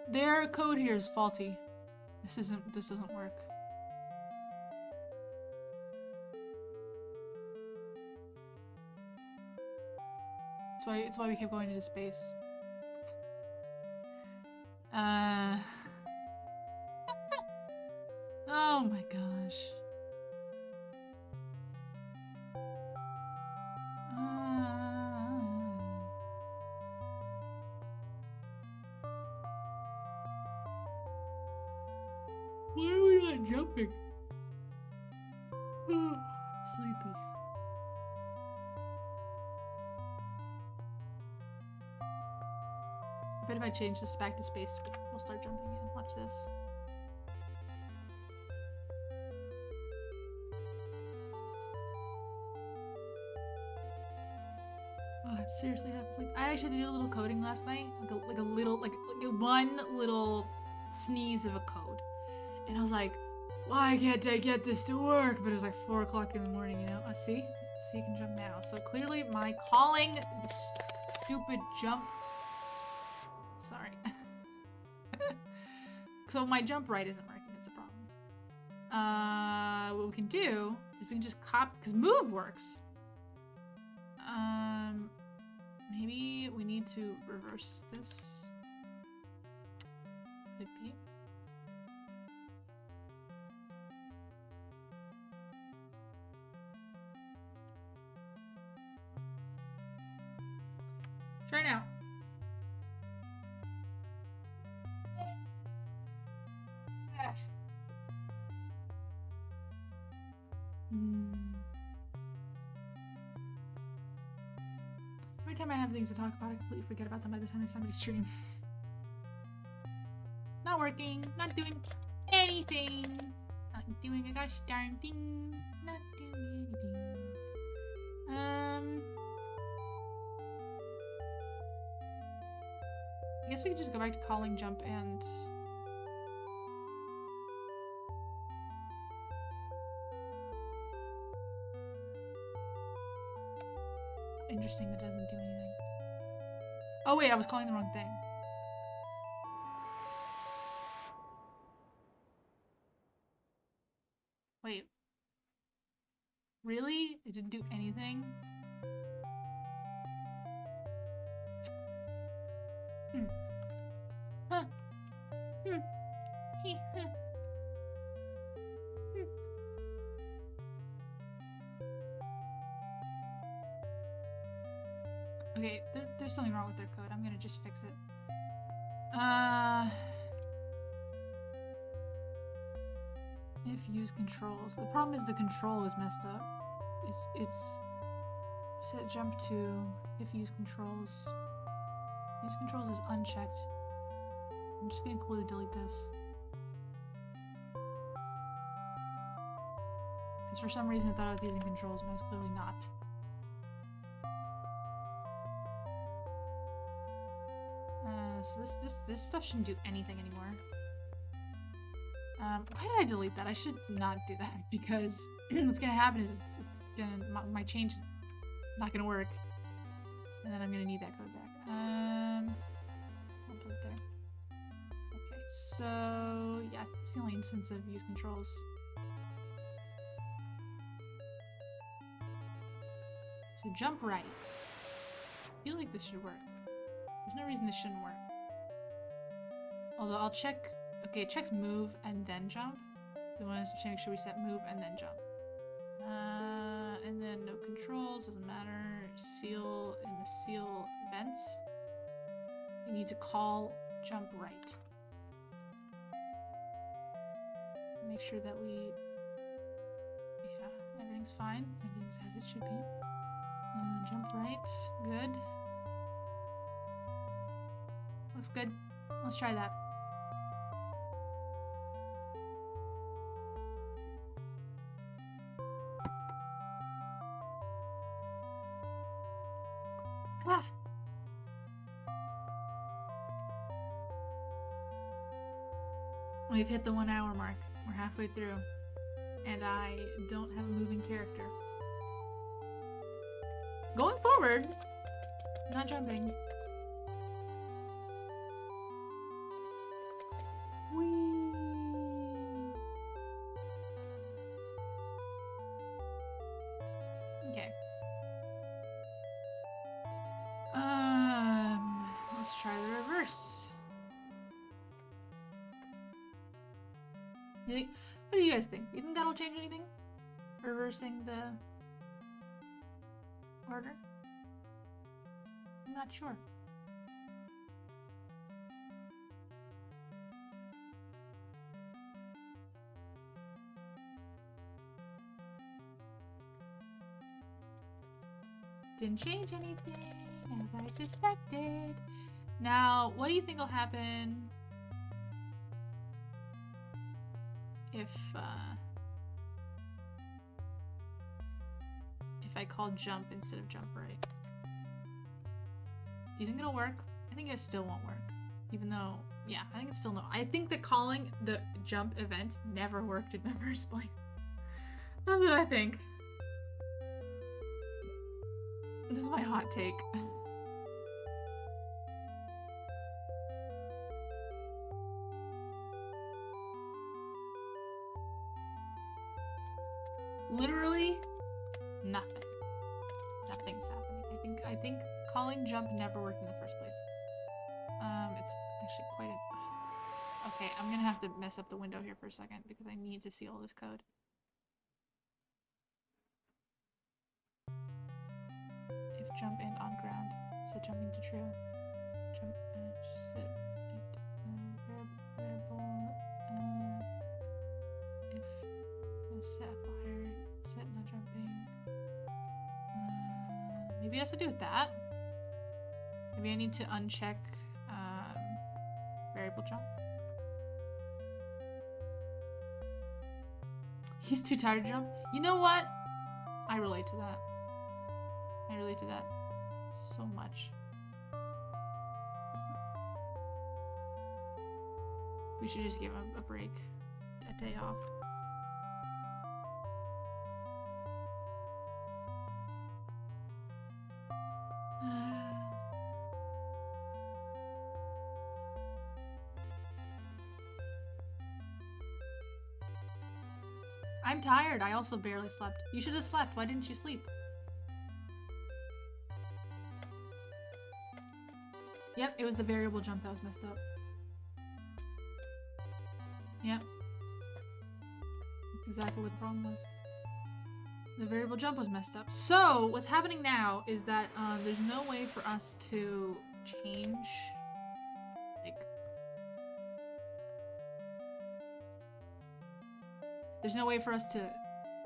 Their code here is faulty. This doesn't work. It's why we keep going into space. Oh my gosh. Why are we not jumping? Sleepy. I bet if I change this back to space, we'll start jumping in. Watch this. Oh, I'm seriously having sleep. I actually did a little coding last night, like one little sneeze of a code, and I was like, why can't I get this to work? But it was like 4 o'clock in the morning, you know. See, you can jump now. So clearly, my calling the stupid jump. Sorry. So my jump right isn't working. That's the problem. What we can do is we can just copy, because move works. Maybe we need to reverse this. Could be. Try now. Every time I have things to talk about, I completely forget about them by the time it's somebody stream. Not working, not doing anything, not doing a gosh darn thing, not doing anything. I guess we could just go back to calling jump and interesting, that doesn't do anything. Oh wait, I was calling the wrong thing. Wait. Really? It didn't do anything? Huh. Okay, there's something wrong with their code. I'm gonna just fix it. If use controls. The problem is the control is messed up. It's set jump to if use controls. Use controls is unchecked. I'm just gonna quickly delete this. Because for some reason I thought I was using controls when I was clearly not. So this stuff shouldn't do anything anymore. Why did I delete that? I should not do that because what's gonna happen is it's gonna my change is not gonna work, and then I'm gonna need that code back. I'll put it there. Okay, so yeah, it's the only instance of use controls. So jump right. I feel like this should work. There's no reason this shouldn't work. Although I'll check. Okay, it checks move and then jump. So we want to make sure we set move and then jump. And then no controls, doesn't matter. Seal in the seal events. We need to call jump right. Make sure that we, yeah, everything's fine. Everything's as it should be. Jump right, good. Looks good. Let's try that. Ah. We've hit the 1 hour mark. We're halfway through. And I don't have a moving character. Going forward, not jumping. Okay. Let's try the reverse. What do you guys think? You think that'll change anything? Reversing the order? I'm not sure. Didn't change anything, as I suspected. Now, what do you think will happen if I call jump instead of jump right? Do you think it'll work? I think it still won't work. Even though, yeah, I think it's still no. I think that calling the jump event never worked in the first place. That's what I think. This is my hot take. Literally nothing. Nothing's happening. I think calling jump never worked in the first place. It's actually quite a... Okay, I'm gonna have to mess up the window here for a second because I need to see all this code. If jump and on ground, set jumping to true. Jump and set it variable. If set fire, set not jumping. Maybe it has to do with that. Maybe I need to uncheck variable jump. He's too tired to jump. You know what? I relate to that. I relate to that so much. We should just give him a break, a day off. I'm tired. I also barely slept. You should have slept. Why didn't you sleep? Yep, it was the variable jump that was messed up. Yep. That's exactly what the problem was. The variable jump was messed up. So, what's happening now is that there's no way for us to change, like, There's no way for us to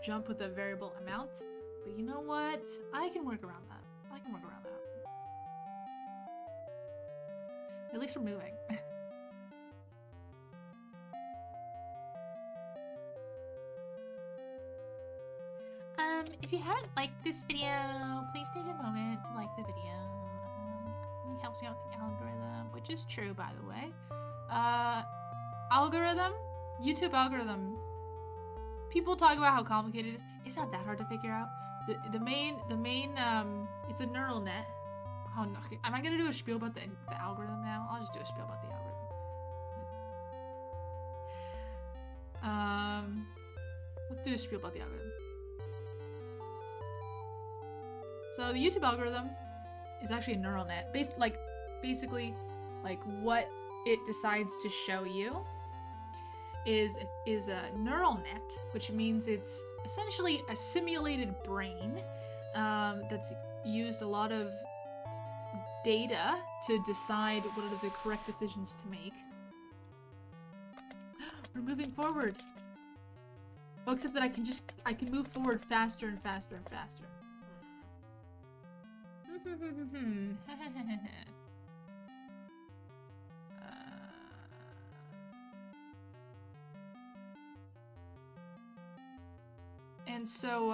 jump with a variable amount. But you know what? I can work around that. I can work around that. At least we're moving. If you haven't liked this video, please take a moment to like the video. It helps me out with the algorithm, which is true, by the way. Algorithm? YouTube algorithm. People talk about how complicated it is. It's not that hard to figure out. The main, it's a neural net. Oh no, okay. Am I gonna do a spiel about the algorithm now? I'll just do a spiel about the algorithm. Let's do a spiel about the algorithm. So the YouTube algorithm is actually a neural net. Basically, what it decides to show you is a neural net, which means it's essentially a simulated brain that's used a lot of data to decide what are the correct decisions to make. We're moving forward. Oh, except that I can move forward faster and faster and faster. And so,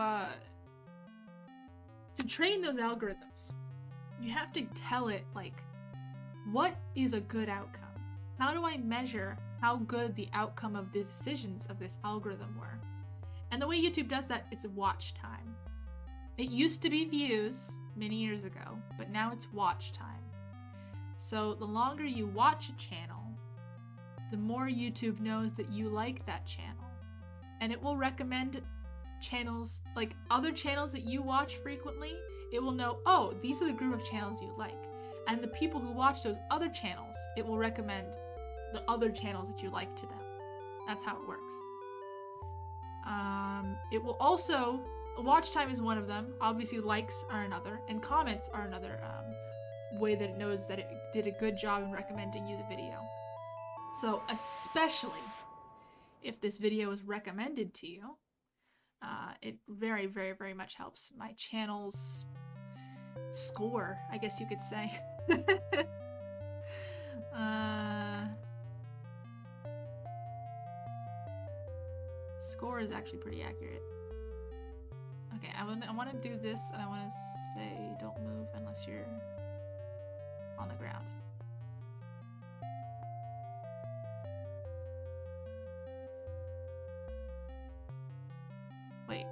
to train those algorithms, you have to tell it, what is a good outcome? How do I measure how good the outcome of the decisions of this algorithm were? And the way YouTube does that, it's watch time. It used to be views many years ago, but now it's watch time. So the longer you watch a channel, the more YouTube knows that you like that channel. And it will recommend channels, other channels that you watch frequently. It will know, oh, these are the group of channels you like. And the people who watch those other channels, it will recommend the other channels that you like to them. That's how it works. It will also, watch time is one of them. Obviously, likes are another, and comments are another way that it knows that it did a good job in recommending you the video. So, especially if this video is recommended to you, it very, very, very much helps my channel's score, I guess you could say. Score is actually pretty accurate. Okay, I want to do this, and I want to say don't move unless you're on the ground. Wait.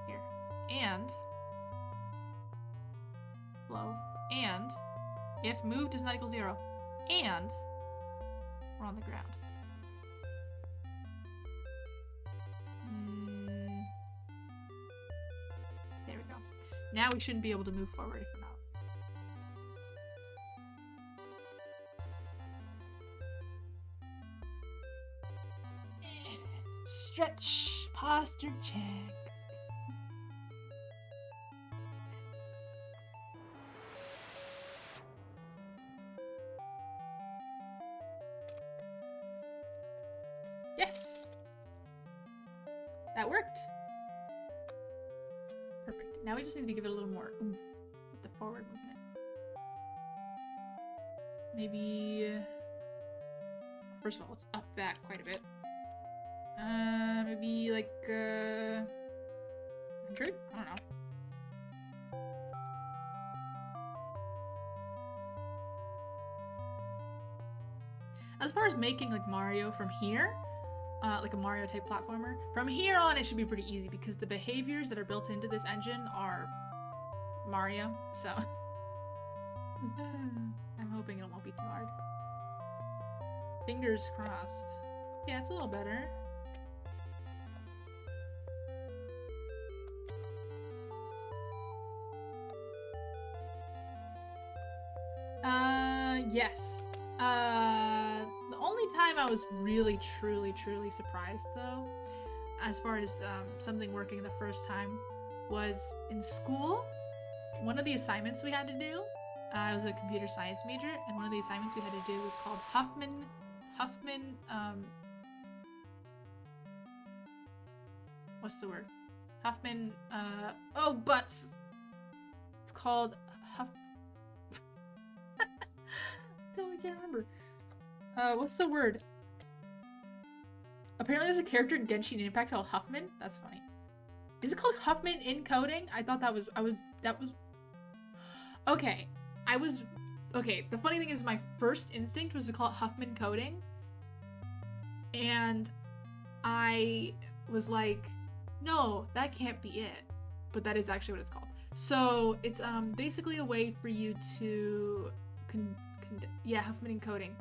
Here. And flow. And if move does not equal 0. And we're on the ground. There we go. Now we shouldn't be able to move forward if we're not. Stretch posture check. Yes! That worked. Perfect. Now we just need to give it a little more oomph with the forward movement. Maybe... First of all, let's up that quite a bit. Maybe like, 100? I don't know. As far as making like Mario from here, like a Mario type platformer, from here on it should be pretty easy because the behaviors that are built into this engine are Mario, so I'm hoping it won't be too hard. Fingers crossed. Yeah, it's a little better. Yes. The only time I was really, truly surprised, though, as far as something working the first time was in school. One of the assignments we had to do, I was a computer science major, and one of the assignments we had to do was called Huffman, what's the word? Huffman, butts. It's called I can't remember. What's the word? Apparently there's a character in Genshin Impact called Huffman. That's funny. Is it called Huffman encoding? I thought that was, okay. The funny thing is my first instinct was to call it Huffman coding. And I was like, no, that can't be it. But that is actually what it's called. So it's basically a way for you to, Huffman encoding.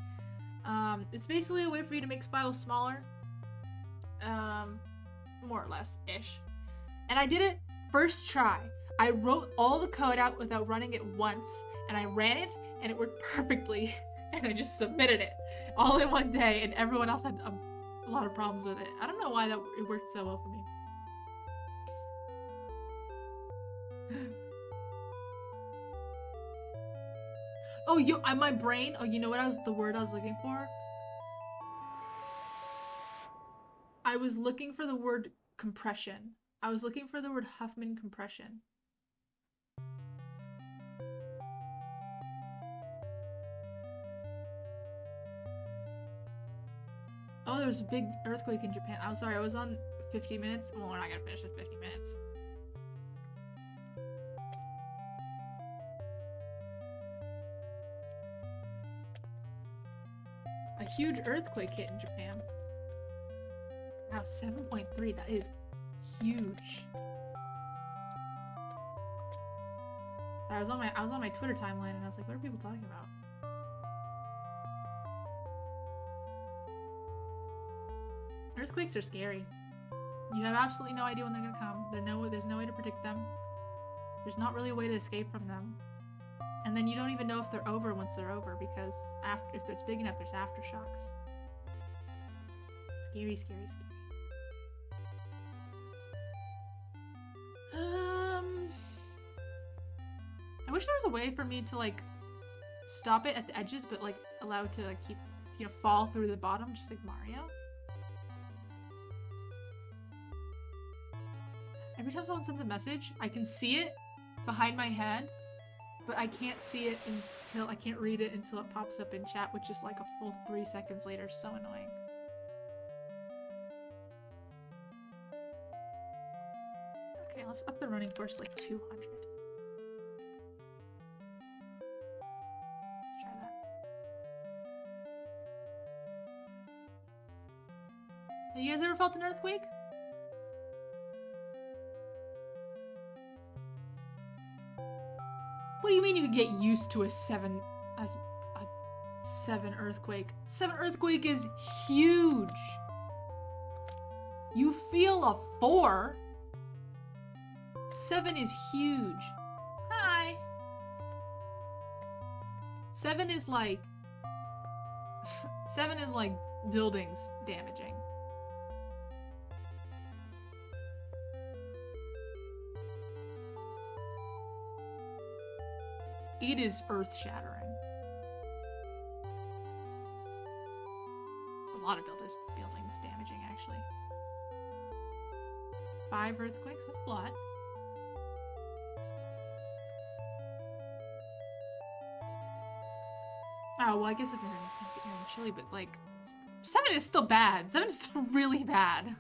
It's basically a way for you to make files smaller. More or less ish. And I did it first try. I wrote all the code out without running it once, and I ran it, and it worked perfectly. And I just submitted it all in one day, and everyone else had a lot of problems with it. I don't know why it worked so well for me. Oh, my brain. Oh, you know what the word I was looking for? I was looking for the word compression. I was looking for the word Huffman compression. Oh, there was a big earthquake in Japan. I'm sorry, I was on 50 minutes. Well, we're not gonna finish in 50 minutes. A huge earthquake hit in Japan. Wow, 7.3, that is huge. I was on my Twitter timeline and I was like, what are people talking about? Earthquakes are scary. You have absolutely no idea when they're gonna come. There's no way to predict them. There's not really a way to escape from them. And then you don't even know if they're over once they're over, because if it's big enough, there's aftershocks. Scary, scary, scary. I wish there was a way for me to like stop it at the edges, but like allow it to like keep, fall through the bottom, just like Mario. Every time someone sends a message, I can see it behind my head, but I can't see it I can't read it until it pops up in chat, which is like a full 3 seconds later. So annoying. Okay, let's up the running force to like 200. Let's try that. Have you guys ever felt an earthquake? What do you mean you could get used to a 7 earthquake? 7 earthquake is huge. You feel a 4. 7 is huge. Hi. 7 is like buildings damaging. It is earth-shattering. A lot of buildings damaging, actually. 5 earthquakes, that's a lot. Oh, well, I guess if you're in Chile, but like, 7 is still bad. 7 is still really bad.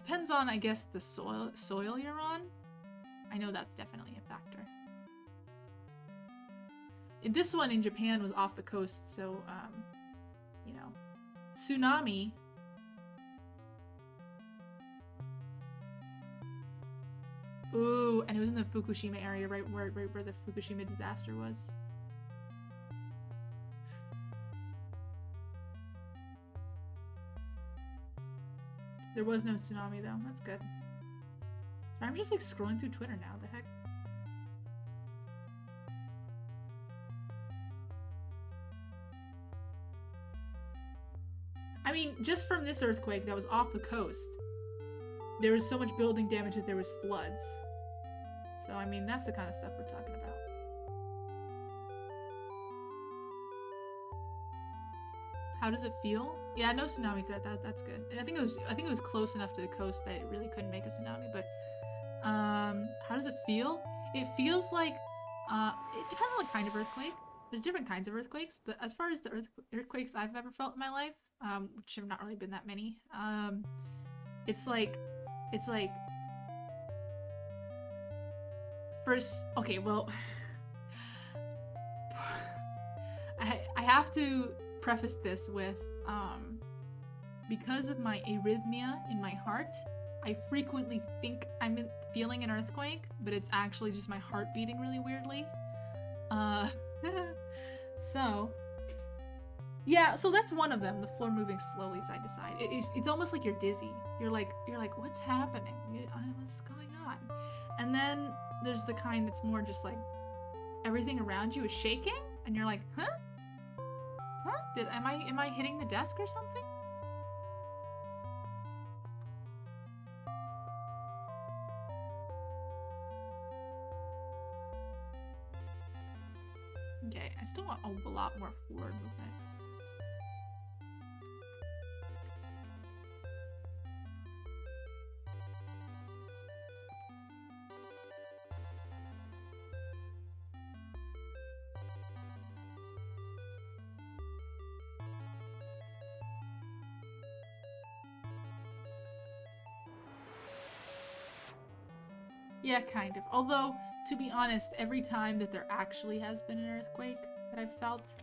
Depends on, I guess, the soil you're on. I know that's definitely a factor. This one in Japan was off the coast, so, tsunami. Ooh, and it was in the Fukushima area, right where the Fukushima disaster was. There was no tsunami, though. That's good. Sorry, I'm just, like, scrolling through Twitter now. The heck? I mean, just from this earthquake that was off the coast, there was so much building damage that there was floods. So, I mean, that's the kind of stuff we're talking about. How does it feel? Yeah, no tsunami threat. That's good. I think it was close enough to the coast that it really couldn't make a tsunami. But how does it feel? It feels like it depends on the kind of earthquake. There's different kinds of earthquakes, but as far as the earthquakes I've ever felt in my life, which have not really been that many, it's like first. Okay, well, I have to preface this with because of my arrhythmia in my heart, I frequently think I'm feeling an earthquake, but it's actually just my heart beating really weirdly. So yeah, so that's one of them, the floor moving slowly side to side. It's almost like you're dizzy. You're like, what's happening? What's going on? And then there's the kind that's more just like everything around you is shaking, and you're like, huh? Am I hitting the desk or something? Okay, I still want a lot more forward movement. Yeah, kind of. Although, to be honest, every time that there actually has been an earthquake that I've felt,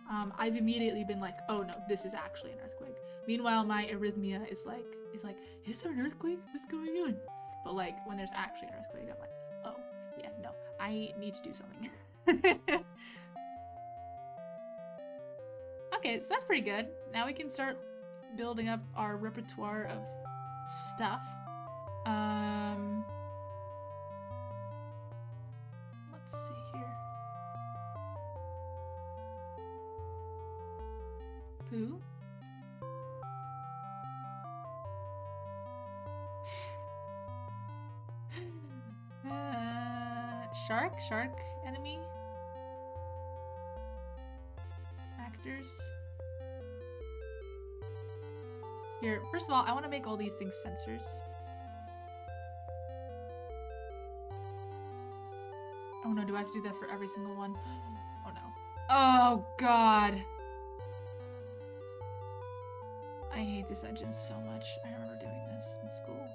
I've immediately been like, oh no, this is actually an earthquake. Meanwhile, my arrhythmia is like, is there an earthquake? What's going on? But like, when there's actually an earthquake, I'm like, oh, yeah, no, I need to do something. Okay, so that's pretty good. Now we can start building up our repertoire of stuff. Let's see here. Poo? Shark enemy? Actors? Here, first of all, I want to make all these things sensors. Oh no, do I have to do that for every single one? Oh no. Oh god! I hate this engine so much. I remember doing this in school.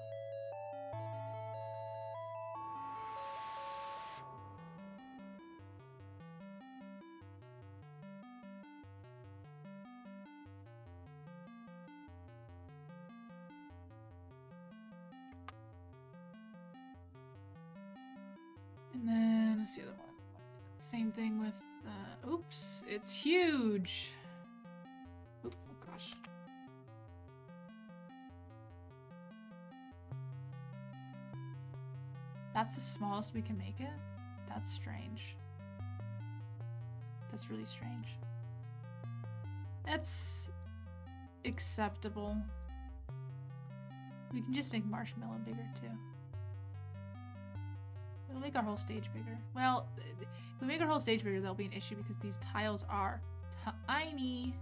And then, let's see the other one. Same thing with, oops, it's huge. Oop, oh gosh. That's the smallest we can make it? That's strange. That's really strange. That's acceptable. We can just make Marshmallow bigger too. We'll make our whole stage bigger. Well, if we make our whole stage bigger, that'll be an issue because these tiles are tiny.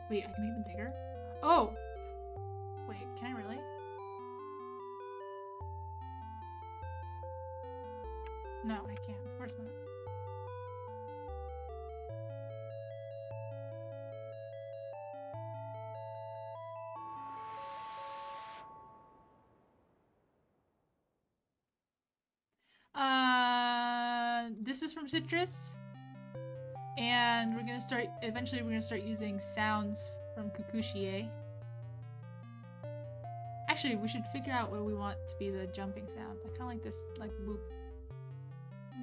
Wait, I can make them bigger? Oh! Wait, can I really? No, I can't. Of course not. This is from Citrus. And we're gonna start, eventually we're gonna start using sounds from Kukushie. Actually, we should figure out what we want to be the jumping sound. I kinda like this, like, boop.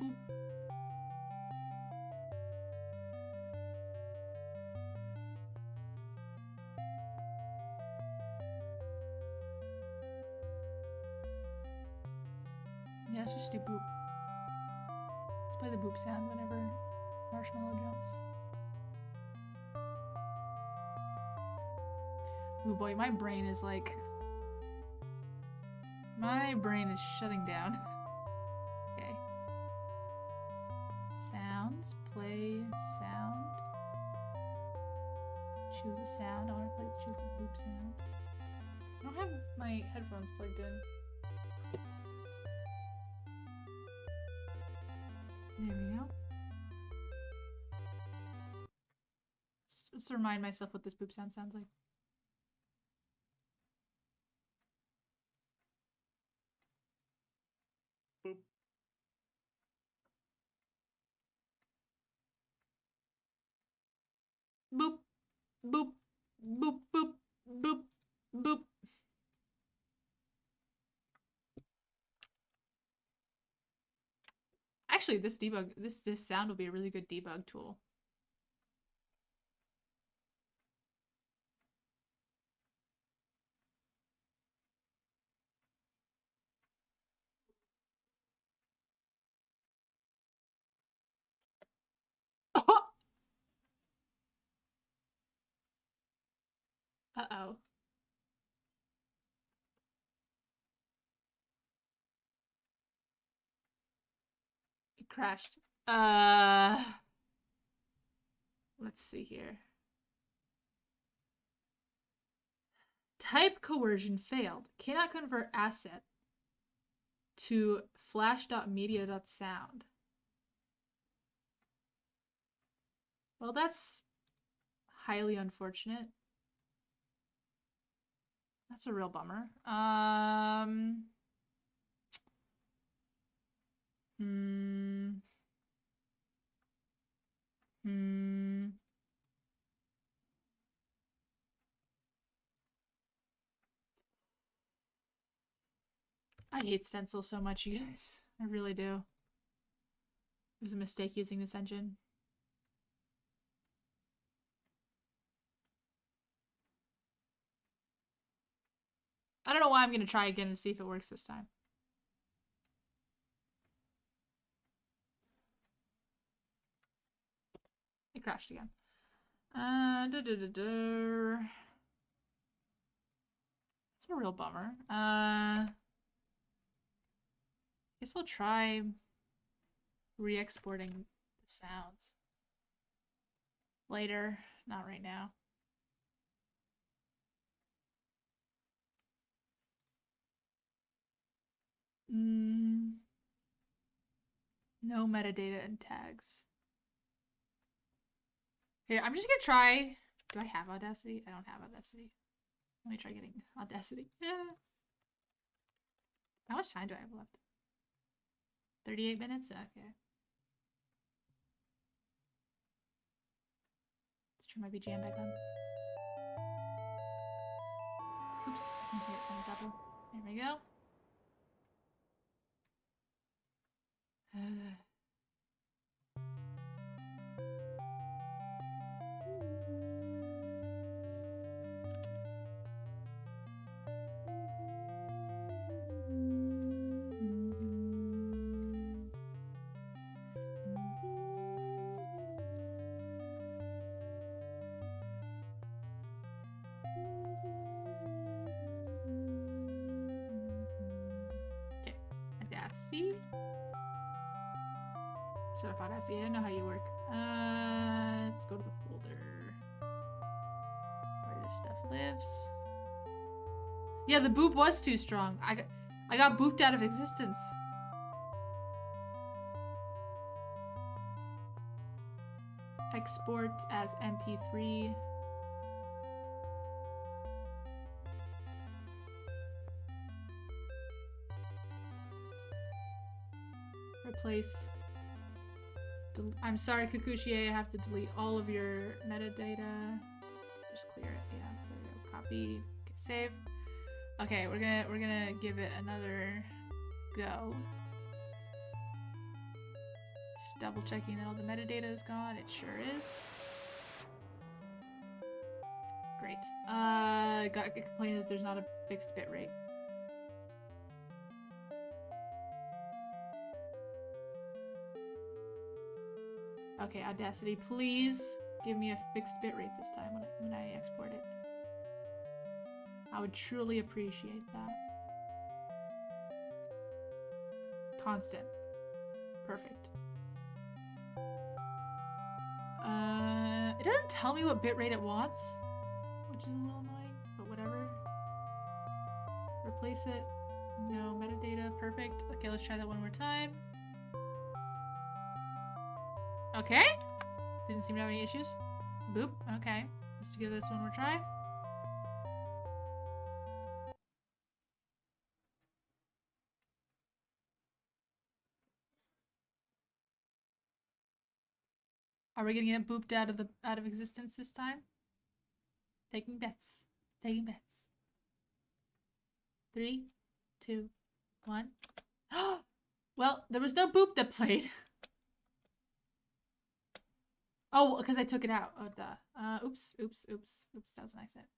Boop. Yeah, let's just do boop. Play the boop sound whenever Marshmallow jumps. Oh boy, my brain is like... My brain is shutting down. Okay. Sounds. Play sound. Choose a sound. I want to choose a boop sound. I don't have my headphones plugged in. There we go. Just to remind myself what this boop sound sounds like. Boop. Boop. Boop. Boop. Boop. Boop. Boop. Actually, this sound will be a really good debug tool. Uh-oh. It crashed. Let's see here. Type coercion failed. Cannot convert asset to flash.media.sound. Well, that's highly unfortunate. That's a real bummer. I hate stencil so much, you guys. I really do. It was a mistake using this engine. I don't know why I'm gonna try again and see if it works this time. It crashed again. It's a real bummer. Guess I'll try re-exporting the sounds later, not right now. No metadata and tags. Here, I'm just gonna try. Do I have Audacity? I don't have Audacity. Let me try getting Audacity. Yeah. How much time do I have left? 38 minutes? Okay. Let's turn my BGM back on. Oops. I can hear it from the double. There we go. Okay, Audacity. Shut up, Audacity. I don't know how you work. Let's go to the folder where this stuff lives. Yeah, the boop was too strong. I got booped out of existence. Export as MP3. Replace. I'm sorry, Kikuchi, I have to delete all of your metadata. Just clear it. Yeah, there we go. Copy. Okay, save. Okay, we're gonna give it another go. Just double checking that all the metadata is gone. It sure is. Great. Got a complaint that there's not a fixed bitrate. Okay, Audacity, please give me a fixed bitrate this time when I export it. I would truly appreciate that. Constant. Perfect. It doesn't tell me what bitrate it wants, which is a little annoying, but whatever. Replace it. No metadata. Perfect. Okay, let's try that one more time. Okay. Didn't seem to have any issues. Boop. Okay. Let's give this one more try. Are we gonna get booped out of existence this time? Taking bets. Taking bets. 3, 2, 1. Well, there was no boop that played. Oh, because I took it out. Oh, duh. Oops. That was an accident.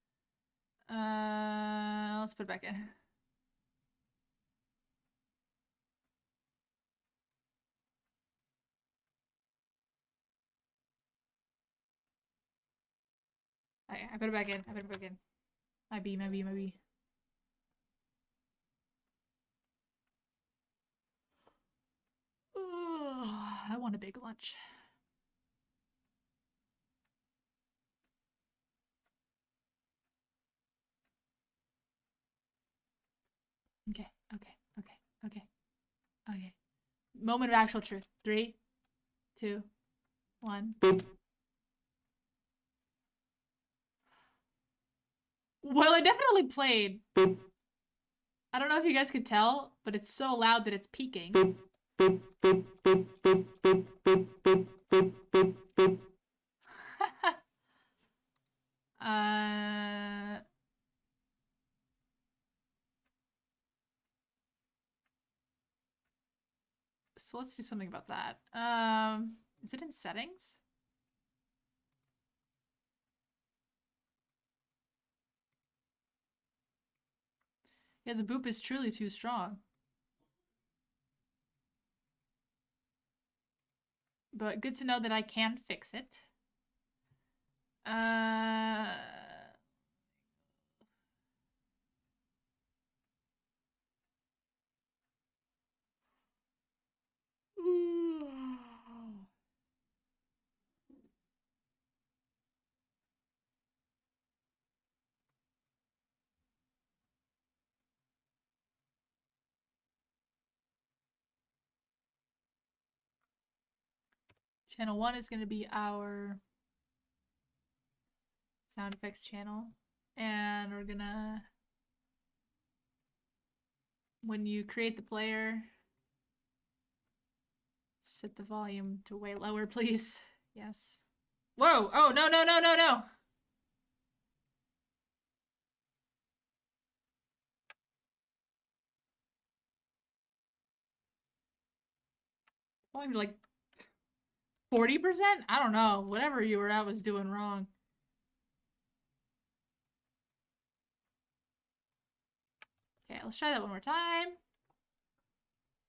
Let's put it back in. Okay, I put it back in. My B. I want a big lunch. Okay. Moment of actual truth. 3, 2, 1. Well, it definitely played. I don't know if you guys could tell, but it's so loud that it's peaking. So let's do something about that. Is it in settings? Yeah, the boop is truly too strong. But good to know that I can fix it. Channel 1 is going to be our sound effects channel. And we're gonna, when you create the player, set the volume to way lower, please. Yes. Whoa! Oh, no. Volume to like 40%? I don't know. Whatever you were at was doing wrong. Okay, let's try that one more time.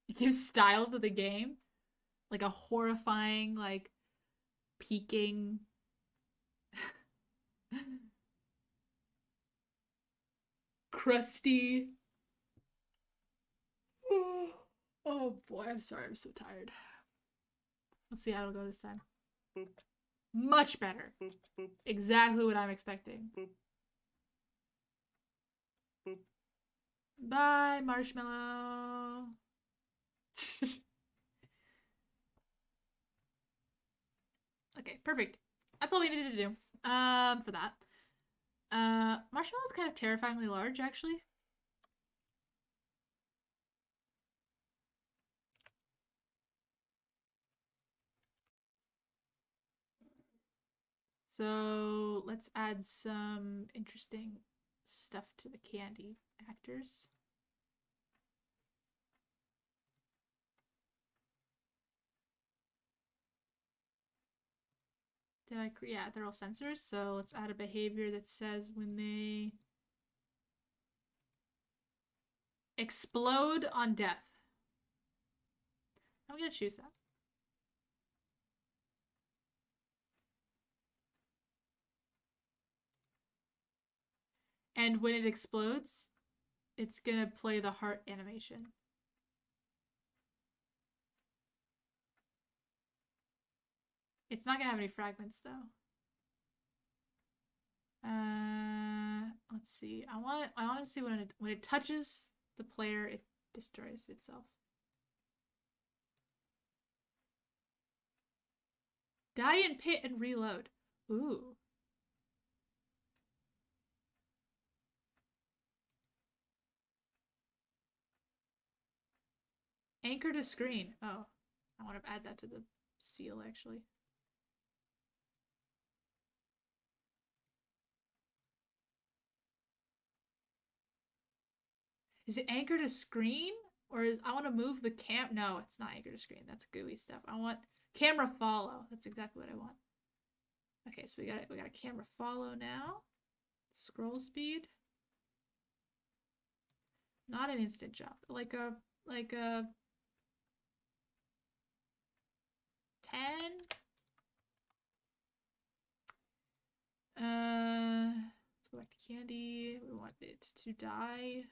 It gives style to the game. Like a horrifying, like, peaking. Crusty. Oh boy, I'm sorry. I'm so tired. Let's see how it'll go this time. Much better. Exactly what I'm expecting. Bye, Marshmallow. Okay, perfect. That's all we needed to do. For that. Marshmallow's kind of terrifyingly large, actually. So let's add some interesting stuff to the candy actors. Did I create? Yeah, they're all sensors. So let's add a behavior that says when they explode on death. I'm gonna choose that. And when it explodes, it's gonna play the heart animation. It's not gonna have any fragments though. Let's see. I want to see when it touches the player, it destroys itself. Die in pit and reload. Ooh. Anchor to screen. Oh, I want to add that to the seal actually. Is it anchor to screen? Or is I want to move the cam? No, it's not anchor to screen. That's GUI stuff. I want camera follow. That's exactly what I want. Okay, so we got a camera follow now. Scroll speed. Not an instant jump. Like a 10. Let's go back to candy. We want it to die.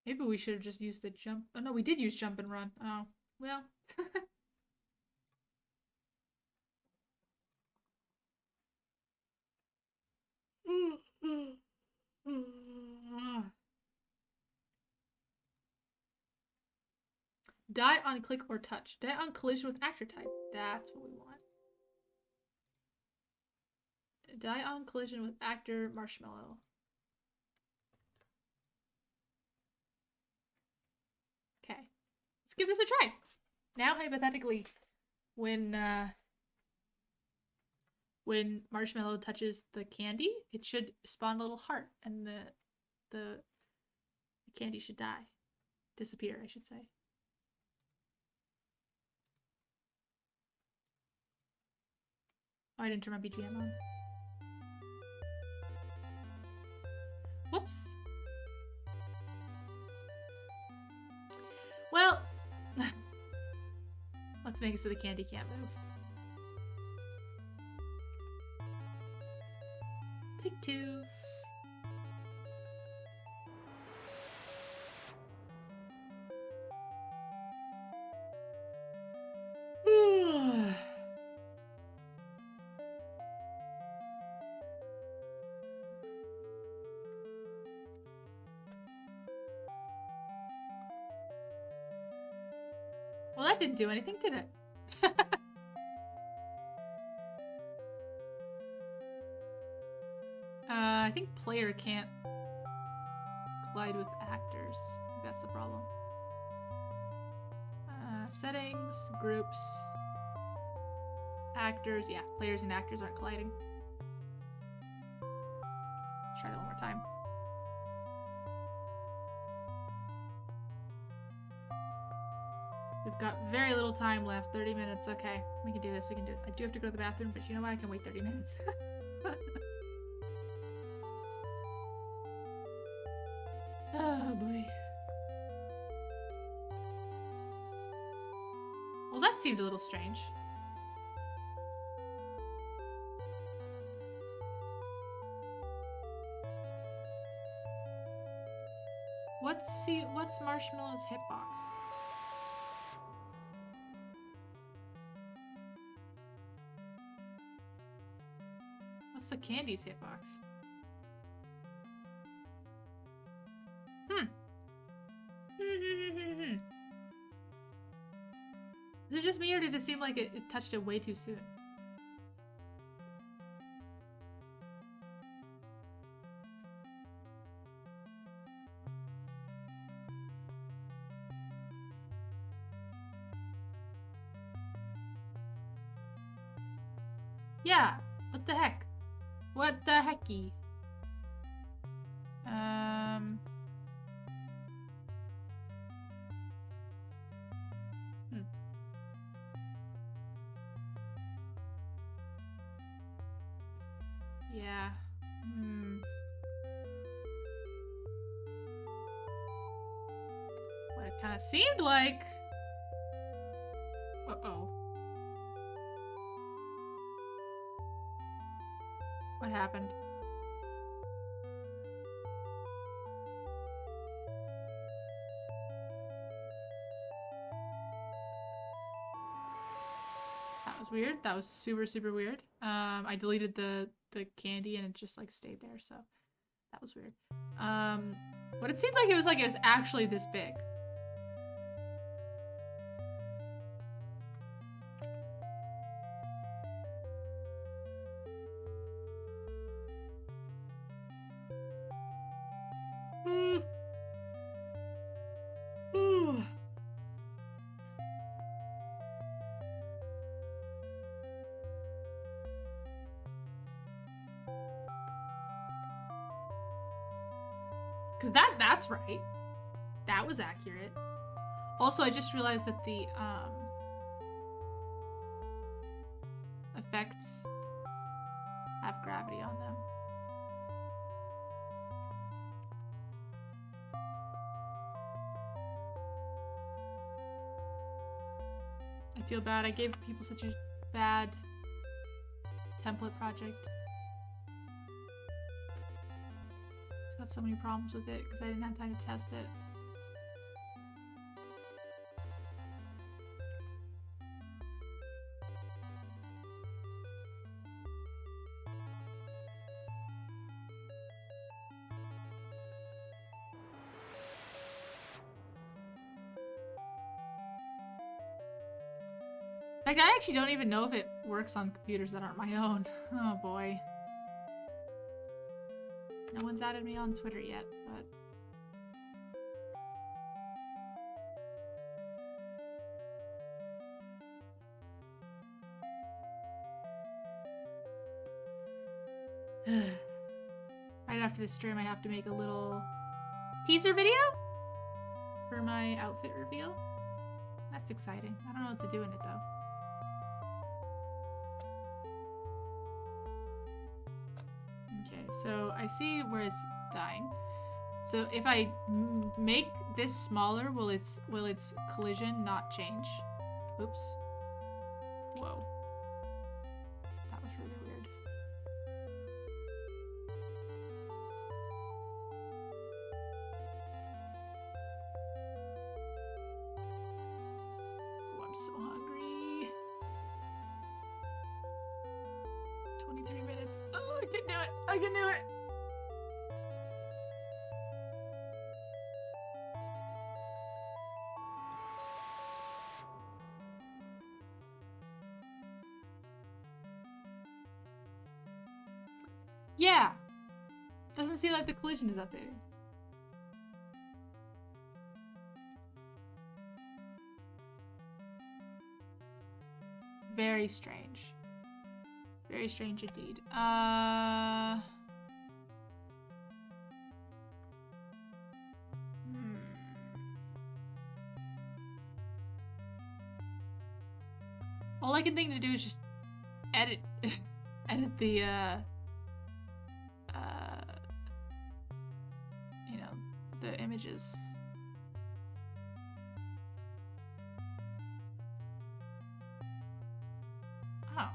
Maybe we should have just used the jump. Oh no, we did use jump and run. Oh, well. Die on click or touch. Die on collision with actor type. That's what we want. Die on collision with actor marshmallow. Okay. Let's give this a try. Now, hypothetically, when marshmallow touches the candy, it should spawn a little heart, and the candy should die. Disappear, I should say. Oh, I didn't turn my BGM on. Whoops. Well, let's make it so the candy can't move. Take 2. Well, that didn't do anything, did it? I think player can't collide with actors. That's the problem. Settings, groups, actors. Yeah, players and actors aren't colliding. Let's try that one more time. We've got very little time left. 30 minutes. Okay, we can do this. We can do it. I do have to go to the bathroom, but you know what? I can wait 30 minutes. Oh boy. Well, that seemed a little strange. What's Marshmallow's hitbox? What's the candy's hitbox? Is it just me, or did it seem like it touched it way too soon? Yeah, what the heck? What the hecky? Yeah. What it kind of seemed like. What happened? That was weird. That was super, super weird. I deleted the candy and it just like stayed there, so that was weird. But it seemed like it was actually this big. Because that's right. That was accurate. Also, I just realized that the effects have gravity on them. I feel bad. I gave people such a bad template project. Got so many problems with it because I didn't have time to test it. In fact, I actually don't even know if it works on computers that aren't my own. Oh boy. No one's added me on Twitter yet, but... Right after this stream, I have to make a little teaser video for my outfit reveal. That's exciting. I don't know what to do in it, though. So I see where it's dying. So if I make this smaller, will its collision not change? Oops. Whoa. That was really weird. Oh, I'm so hungry. 23 minutes. Oh, I can do it. I can do it. Yeah. Doesn't seem like the collision is updating. Very strange. Very strange indeed. All I can think to do is just edit edit the you know, the images. Oh.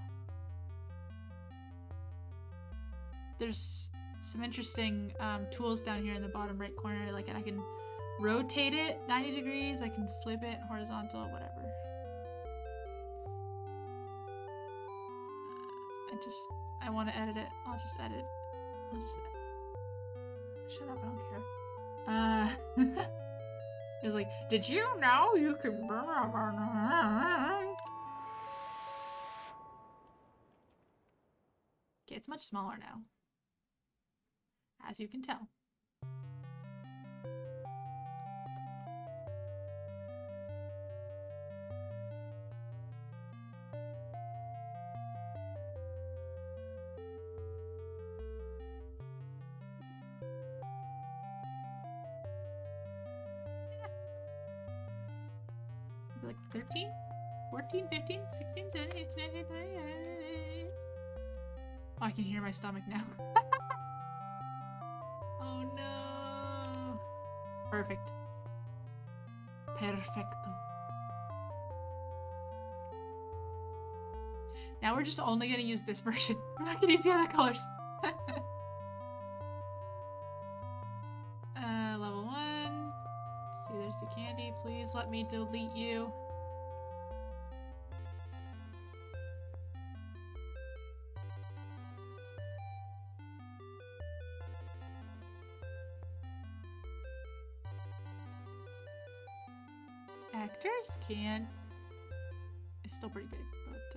There's some interesting tools down here in the bottom right corner, like, and I can rotate it 90 degrees, I can flip it horizontal, whatever. I want to edit it. I'll just edit. Shut up, I don't care. It was like, did you know you can... Okay, it's much smaller now. As you can tell. Like 13, 14, 15, 16, 17, 18, 19, 20. Oh, I can hear my stomach now. Oh no. Perfect. Perfecto. Now we're just only gonna use this version. We're not gonna use the other colors. Level 1. See, there's the candy. Please let me delete you. Actors can't. It's still pretty big, but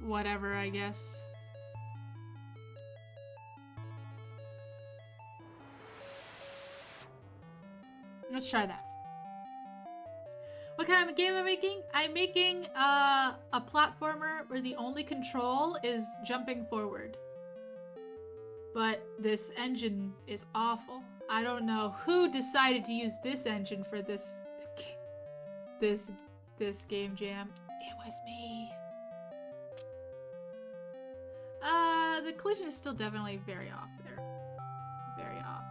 whatever, I guess. Let's try that. What kind of game am I making? I'm making a platformer where the only control is jumping forward. But this engine is awful. I don't know who decided to use this engine for this game jam. It was me. The collision is still definitely very off there. Very off.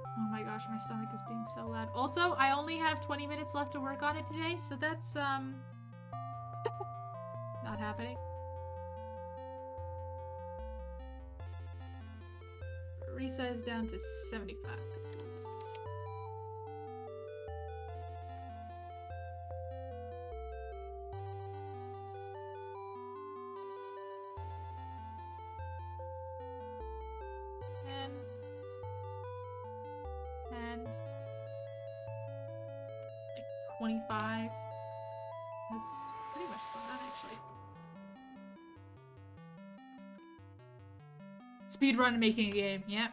Oh my gosh, my stomach is being so loud. Also, I only have 20 minutes left to work on it today, so that's, not happening. Resize down to 75 pixels. Like 25. That's pretty much spot on, actually. Speedrun making a game, yeah.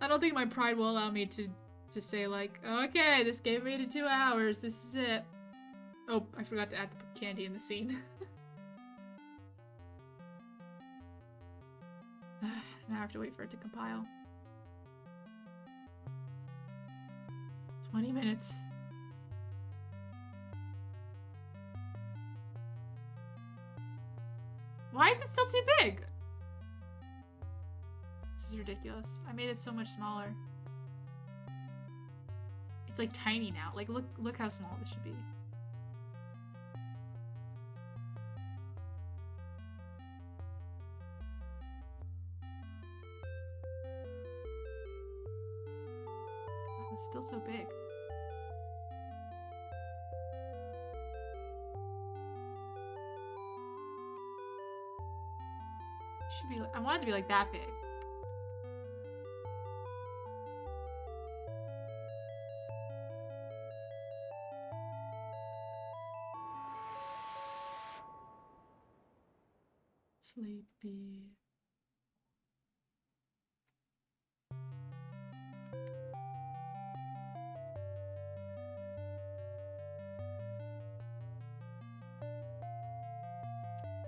I don't think my pride will allow me to say like, okay, this game made it 2 hours, this is it. Oh, I forgot to add the candy in the scene. Now I have to wait for it to compile. 20 minutes. Why is it still too big? This is ridiculous. I made it so much smaller. It's like tiny now. Like look how small this should be. Oh, it's still so big. Should be. I want it to be like that big. Sleepy.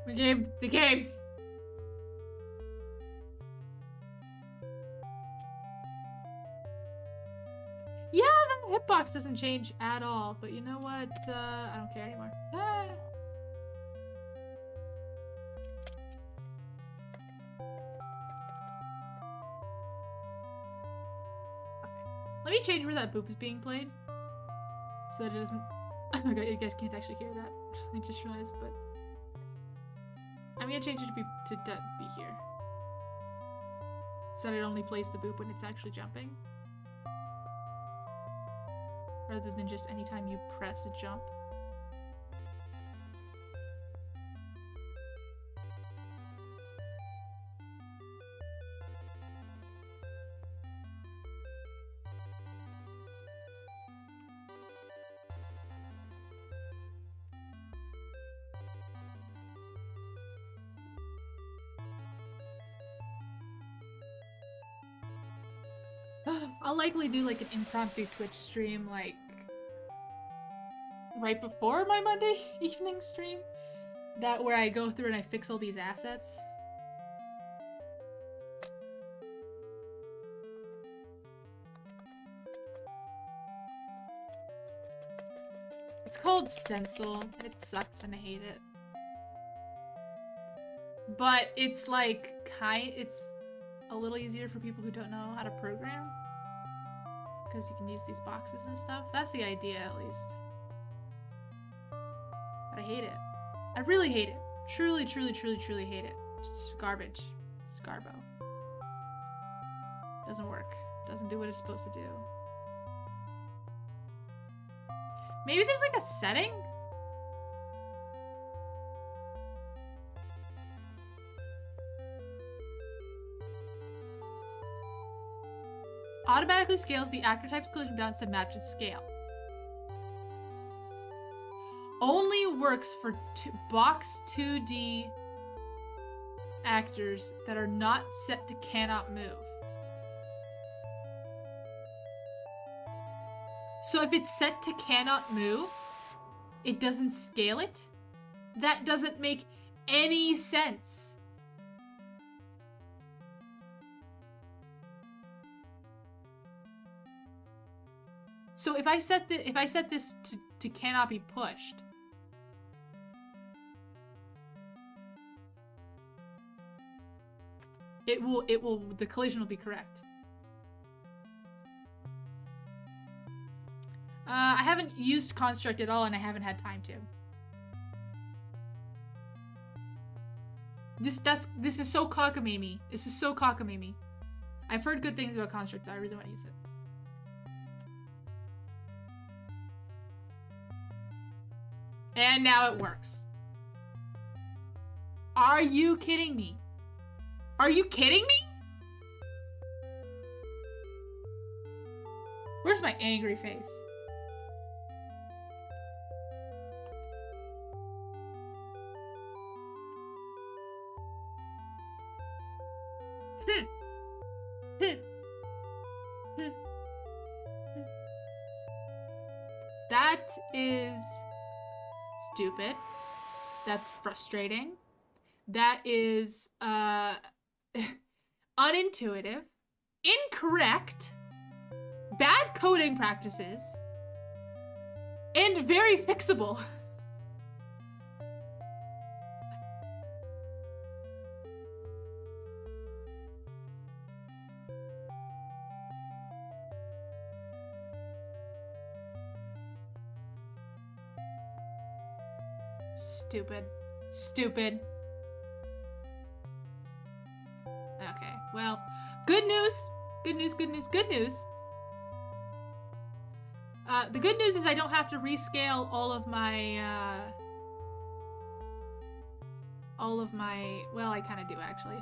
The game. Yeah, the hitbox doesn't change at all, but you know what? I don't care anymore. Ah. Okay. Let me change where that boop is being played, so that it doesn't. Oh my god, you guys can't actually hear that. I just realized, but I'm gonna change it to be here, so that it only plays the boop when it's actually jumping, rather than just anytime you press a jump. I'll likely do like an impromptu Twitch stream like right before my Monday evening stream. That where I go through and I fix all these assets. It's called Stencil. It sucks and I hate it. but it's like it's a little easier for people who don't know how to program because you can use these boxes and stuff. That's the idea, at least. But I hate it. I really hate it. Truly, truly, truly, truly hate it. It's just garbage. It's garbo. Doesn't work. Doesn't do what it's supposed to do. Maybe there's like a setting? Automatically scales the actor type's collision balance to match its scale. Only works for box 2D actors that are not set to cannot move. So if it's set to cannot move, it doesn't scale it? That doesn't make any sense. So if I set this to cannot be pushed, the collision will be correct. I haven't used construct at all, and I haven't had time to. This is so cockamamie. This is so cockamamie. I've heard good things about construct, though. I really want to use it. And now it works. Are you kidding me? Are you kidding me? Where's my angry face? That is stupid. That's frustrating. That is unintuitive, incorrect, bad coding practices, and very fixable. Stupid. Stupid. Okay, well, good news. Good news, good news, good news. The good news is I don't have to rescale all of my, well, I kind of do, actually.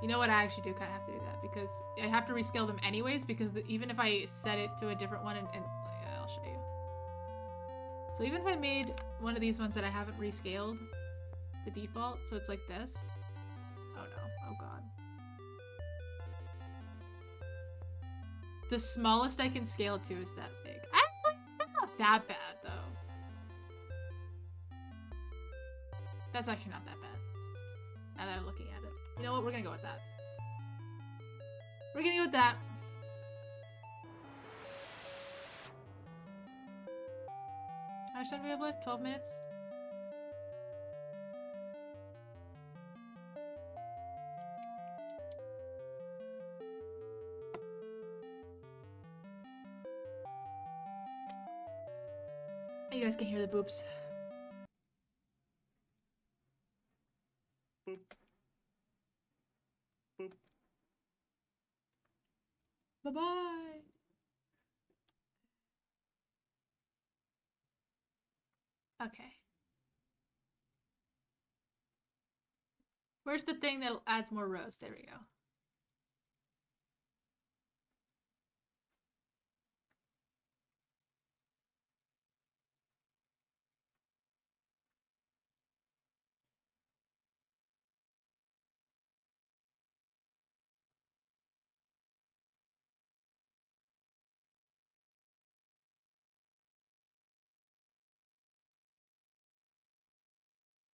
You know what? I actually do kind of have to do that, because I have to rescale them anyways, because even if I set it to a different one, and I'll show you. So even if I made one of these ones that I haven't rescaled, the default, so it's like this. Oh no, oh god. The smallest I can scale it to is that big. Actually, that's not that bad, though. That's actually not that bad. Now that I'm looking at it. You know what? We're gonna go with that. We're gonna go with that. How much time do we have left? 12 minutes? You guys can hear the boops. Boop. Boop. Bye-bye. Okay. Where's the thing that adds more rows? There we go.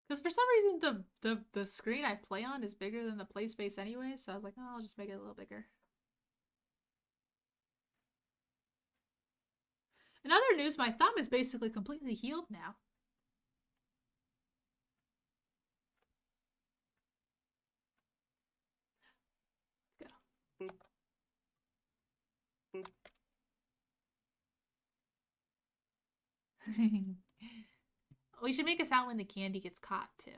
Because for some reason the screen I play on is bigger than the play space anyway, so I was like, oh, I'll just make it a little bigger. In other news, my thumb is basically completely healed now. We should make a sound when the candy gets caught, too.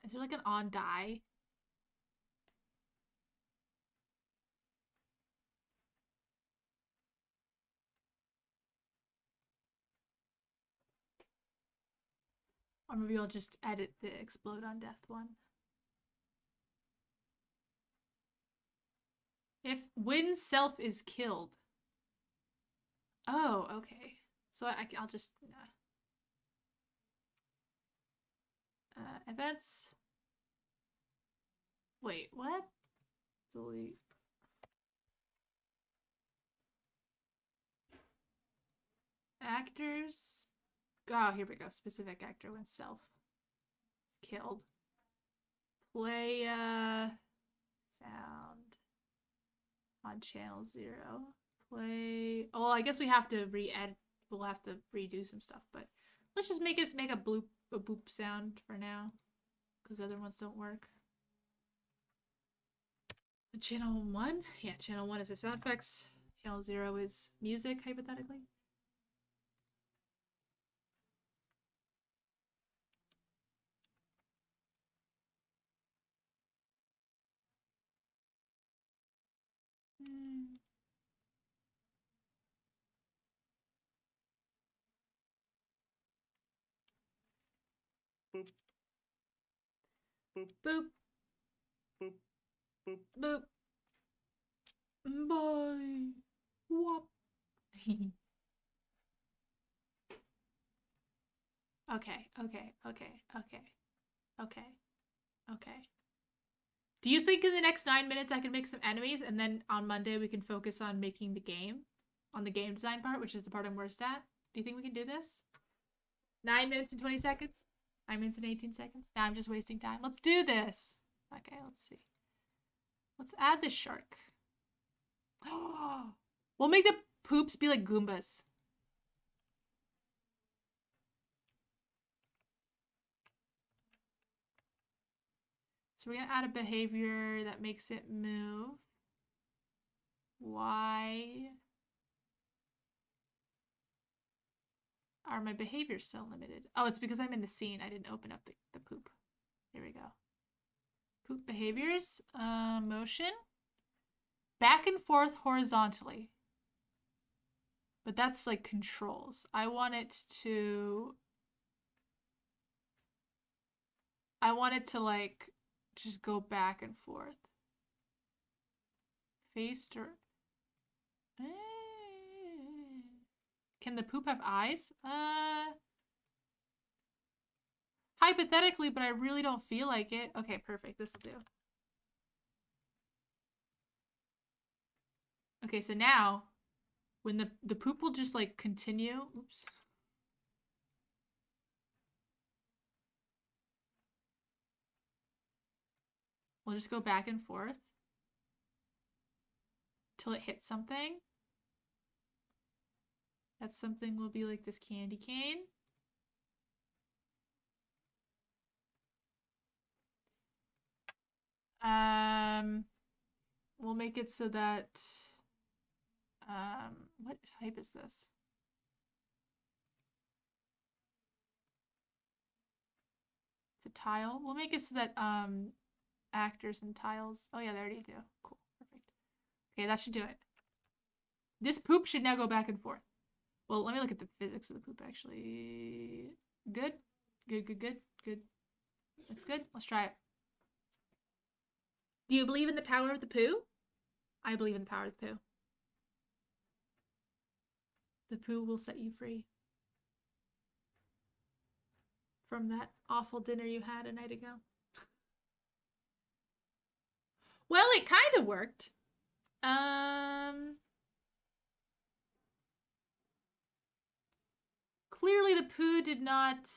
Is there like an on die? Or maybe I'll just edit the explode on death one. If when self is killed. Oh, okay. So I'll just events. Wait, what? Delete. Actors. Oh, here we go. Specific actor when self is killed. Play sound on channel 0. Play. Oh, I guess we have to re-edit. We'll have to redo some stuff, but let's just make a boop sound for now, because other ones don't work. Channel 1? Yeah, channel 1 is the sound effects. Channel 0 is music, hypothetically. Boop. Boop. Boop. Boop. Boop. Boop. Bye. Whoop. Okay. Do you think in the next 9 minutes I can make some enemies, and then on Monday we can focus on making the game? On the game design part, which is the part I'm worst at? Do you think we can do this? 9 minutes and 20 seconds? 9 minutes and 18 seconds? Now I'm just wasting time. Let's do this! Okay, let's see. Let's add the shark. We'll make the poops be like Goombas. So we're gonna add a behavior that makes it move. Why are my behaviors so limited? Oh, it's because I'm in the scene. I didn't open up the poop. Here we go. Poop behaviors. Motion. Back and forth horizontally. But that's like controls. I want it to like just go back and forth. Face or can the poop have eyes? Hypothetically, but I really don't feel like it. Okay, perfect. This'll do. Okay, so now when the poop will just like continue. Oops. We'll just go back and forth till it hits something. That something will be like this candy cane. We'll make it so that what type is this? It's a tile. We'll make it so that actors and tiles. Oh yeah, they already do. Cool. Perfect. Okay, that should do it. This poop should now go back and forth. Well, let me look at the physics of the poop actually. Good. Good. Looks good. Let's try it. Do you believe in the power of the poo? I believe in the power of the poo. The poo will set you free from that awful dinner you had a night ago. Well, it kind of worked. Clearly the poo did not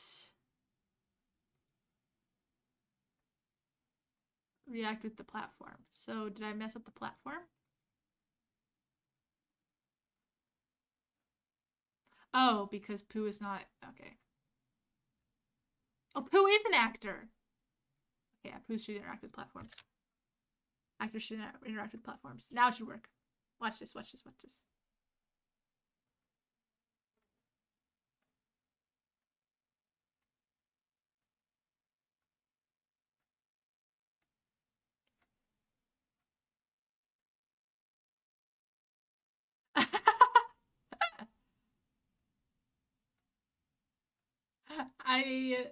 react with the platform. So did I mess up the platform? Oh, because poo is not... Okay. Oh, poo is an actor. Okay, yeah, poo should interact with platforms. Actors should interact with platforms. Now it should work. Watch this, watch this, watch this. I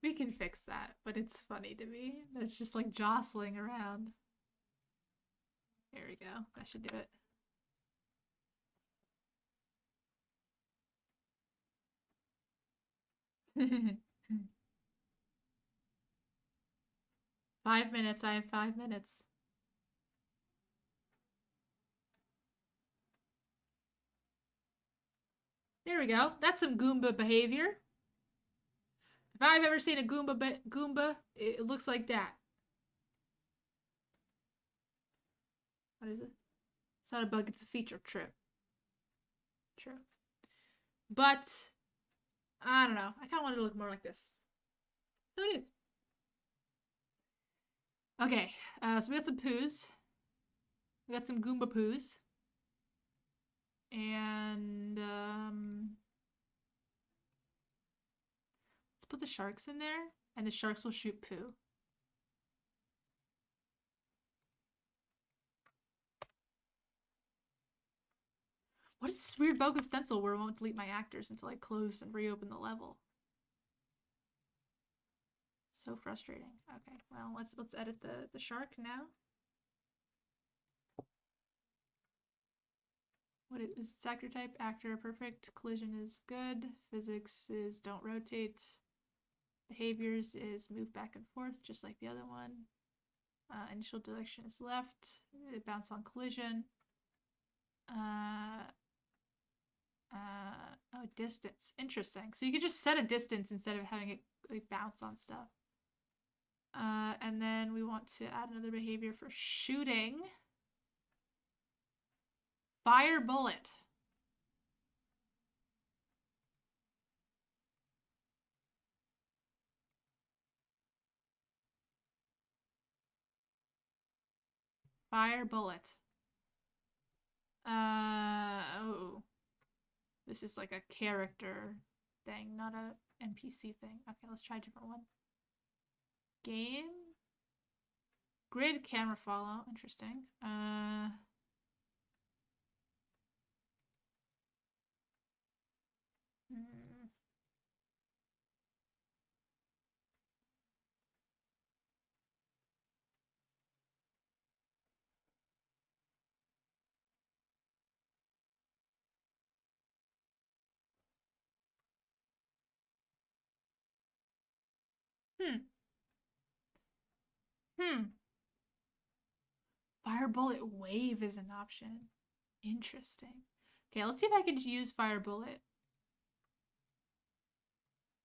we can fix that, but it's funny to me. That's just like jostling around. There we go. That should do it. Five minutes. I have 5 minutes. There we go. That's some Goomba behavior. If I've ever seen a Goomba, it looks like that. What is it? It's not a bug, it's a feature. True. True. But, I don't know. I kind of want it to look more like this. So it is. Okay, so we got some poos. We got some Goomba poos. And, let's put the sharks in there, and the sharks will shoot poo. What is this weird bug with stencil where it won't delete my actors until I close and reopen the level? So frustrating. Okay, well, let's edit the shark now. What is its actor type? Actor, perfect. Collision is good. Physics is don't rotate. Behaviors is move back and forth, just like the other one. Initial direction is left. It bounce on collision. Oh, distance. Interesting. So you could just set a distance instead of having it like bounce on stuff. And then we want to add another behavior for shooting. Fire bullet. Fire bullet. Oh. This is like a character thing, not a NPC thing. Okay, let's try a different one. Game. Grid camera follow. Interesting. Fire bullet wave is an option. Interesting. Okay, let's see if I can use fire bullet.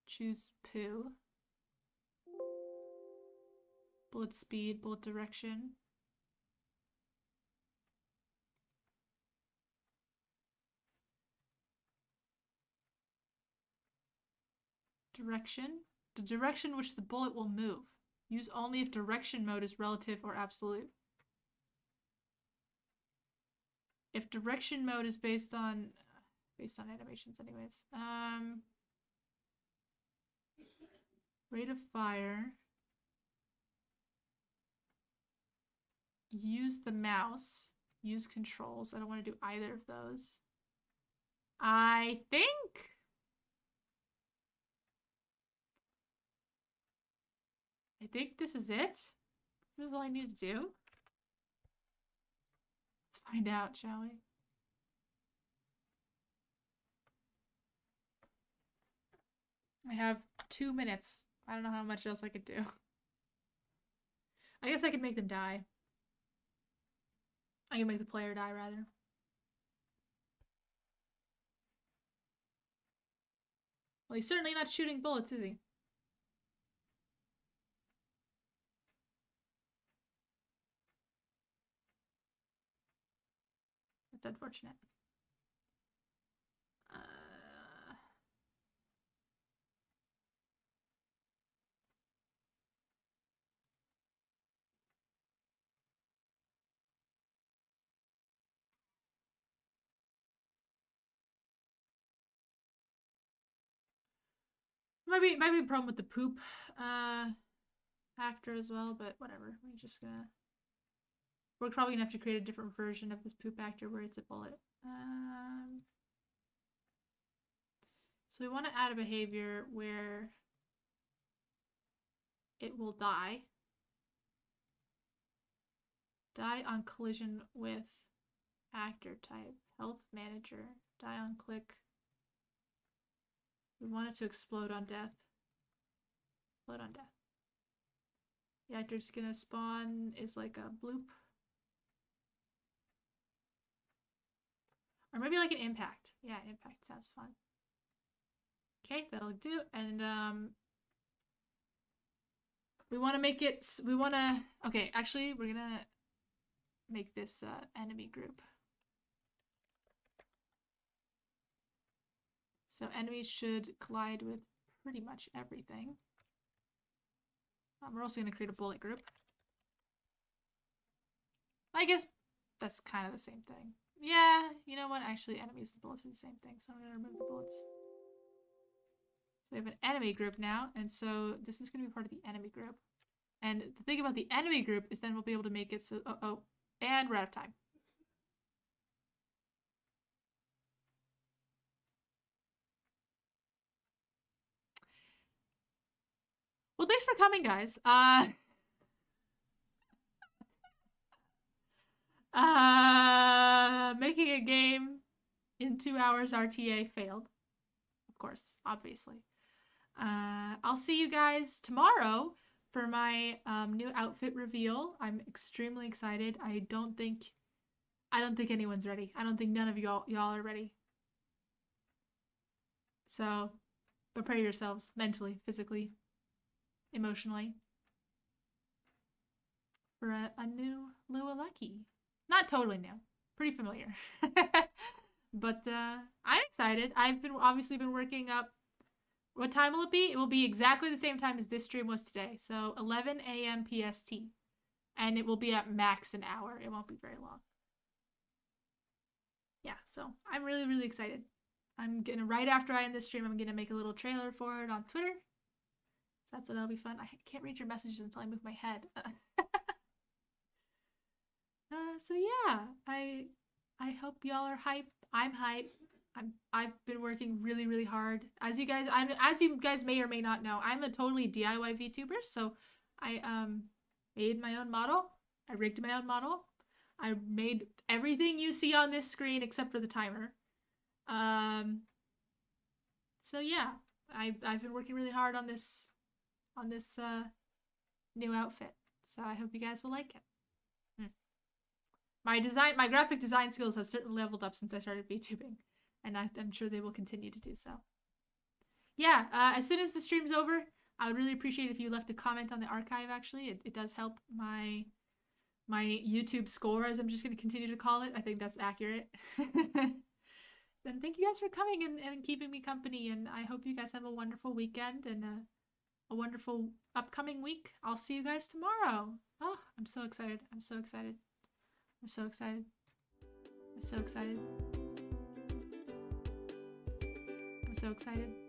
Choose poo. Bullet speed, bullet direction. Direction. The direction which the bullet will move. Use only if direction mode is relative or absolute. If direction mode is based on animations anyways. Rate of fire. Use the mouse. Use controls. I don't want to do either of those. I think this is it. This is all I need to do. Let's find out, shall we? I have 2 minutes. I don't know how much else I could do. I guess I could make them die. I can make the player die, rather. Well, he's certainly not shooting bullets, is he? That's unfortunate. Might be a problem with the poop actor as well, but whatever. We're just gonna. We're probably gonna have to create a different version of this poop actor where it's a bullet. So we want to add a behavior where it will die. Die on collision with actor type. Health manager. Die on click. We want it to explode on death. Explode on death. The actor's gonna spawn is like a bloop. Or maybe like an impact. Yeah, impact sounds fun. Okay, that'll do. And we want to make it, okay, actually we're gonna make this enemy group. So enemies should collide with pretty much everything. We're also gonna create a bullet group. I guess that's kind of the same thing. Yeah, you know what? Actually, enemies and bullets are the same thing, so I'm gonna remove the bullets. So we have an enemy group now, and so this is gonna be part of the enemy group. And the thing about the enemy group is then we'll be able to make it so, and we're out of time. Well, thanks for coming, guys. Making a game in 2 hours RTA failed. Of course, obviously. I'll see you guys tomorrow for my new outfit reveal. I'm extremely excited. I don't think anyone's ready. I don't think none of y'all are ready. So prepare yourselves mentally, physically, emotionally for a new Lua Lucky. Not totally new. Pretty familiar. But I'm excited. I've obviously been working up. What time will it be? It will be exactly the same time as this stream was today. So 11 a.m. PST. And it will be at max an hour. It won't be very long. Yeah, so I'm really, really excited. I'm gonna, right after I end this stream, I'm gonna make a little trailer for it on Twitter. So that'll be fun. I can't read your messages until I move my head. So yeah, I hope y'all are hype. I'm hype. I've been working really, really hard. As you guys may or may not know, I'm a totally DIY VTuber. So I made my own model. I rigged my own model. I made everything you see on this screen except for the timer. So yeah, I've been working really hard on this new outfit. So I hope you guys will like it. My graphic design skills have certainly leveled up since I started VTubing, and I'm sure they will continue to do so. Yeah, as soon as the stream's over, I would really appreciate if you left a comment on the archive. Actually, it does help my YouTube score, as I'm just going to continue to call it. I think that's accurate. Then thank you guys for coming and keeping me company, and I hope you guys have a wonderful weekend and a wonderful upcoming week. I'll see you guys tomorrow. Oh, I'm so excited. I'm so excited. I'm so excited. I'm so excited. I'm so excited.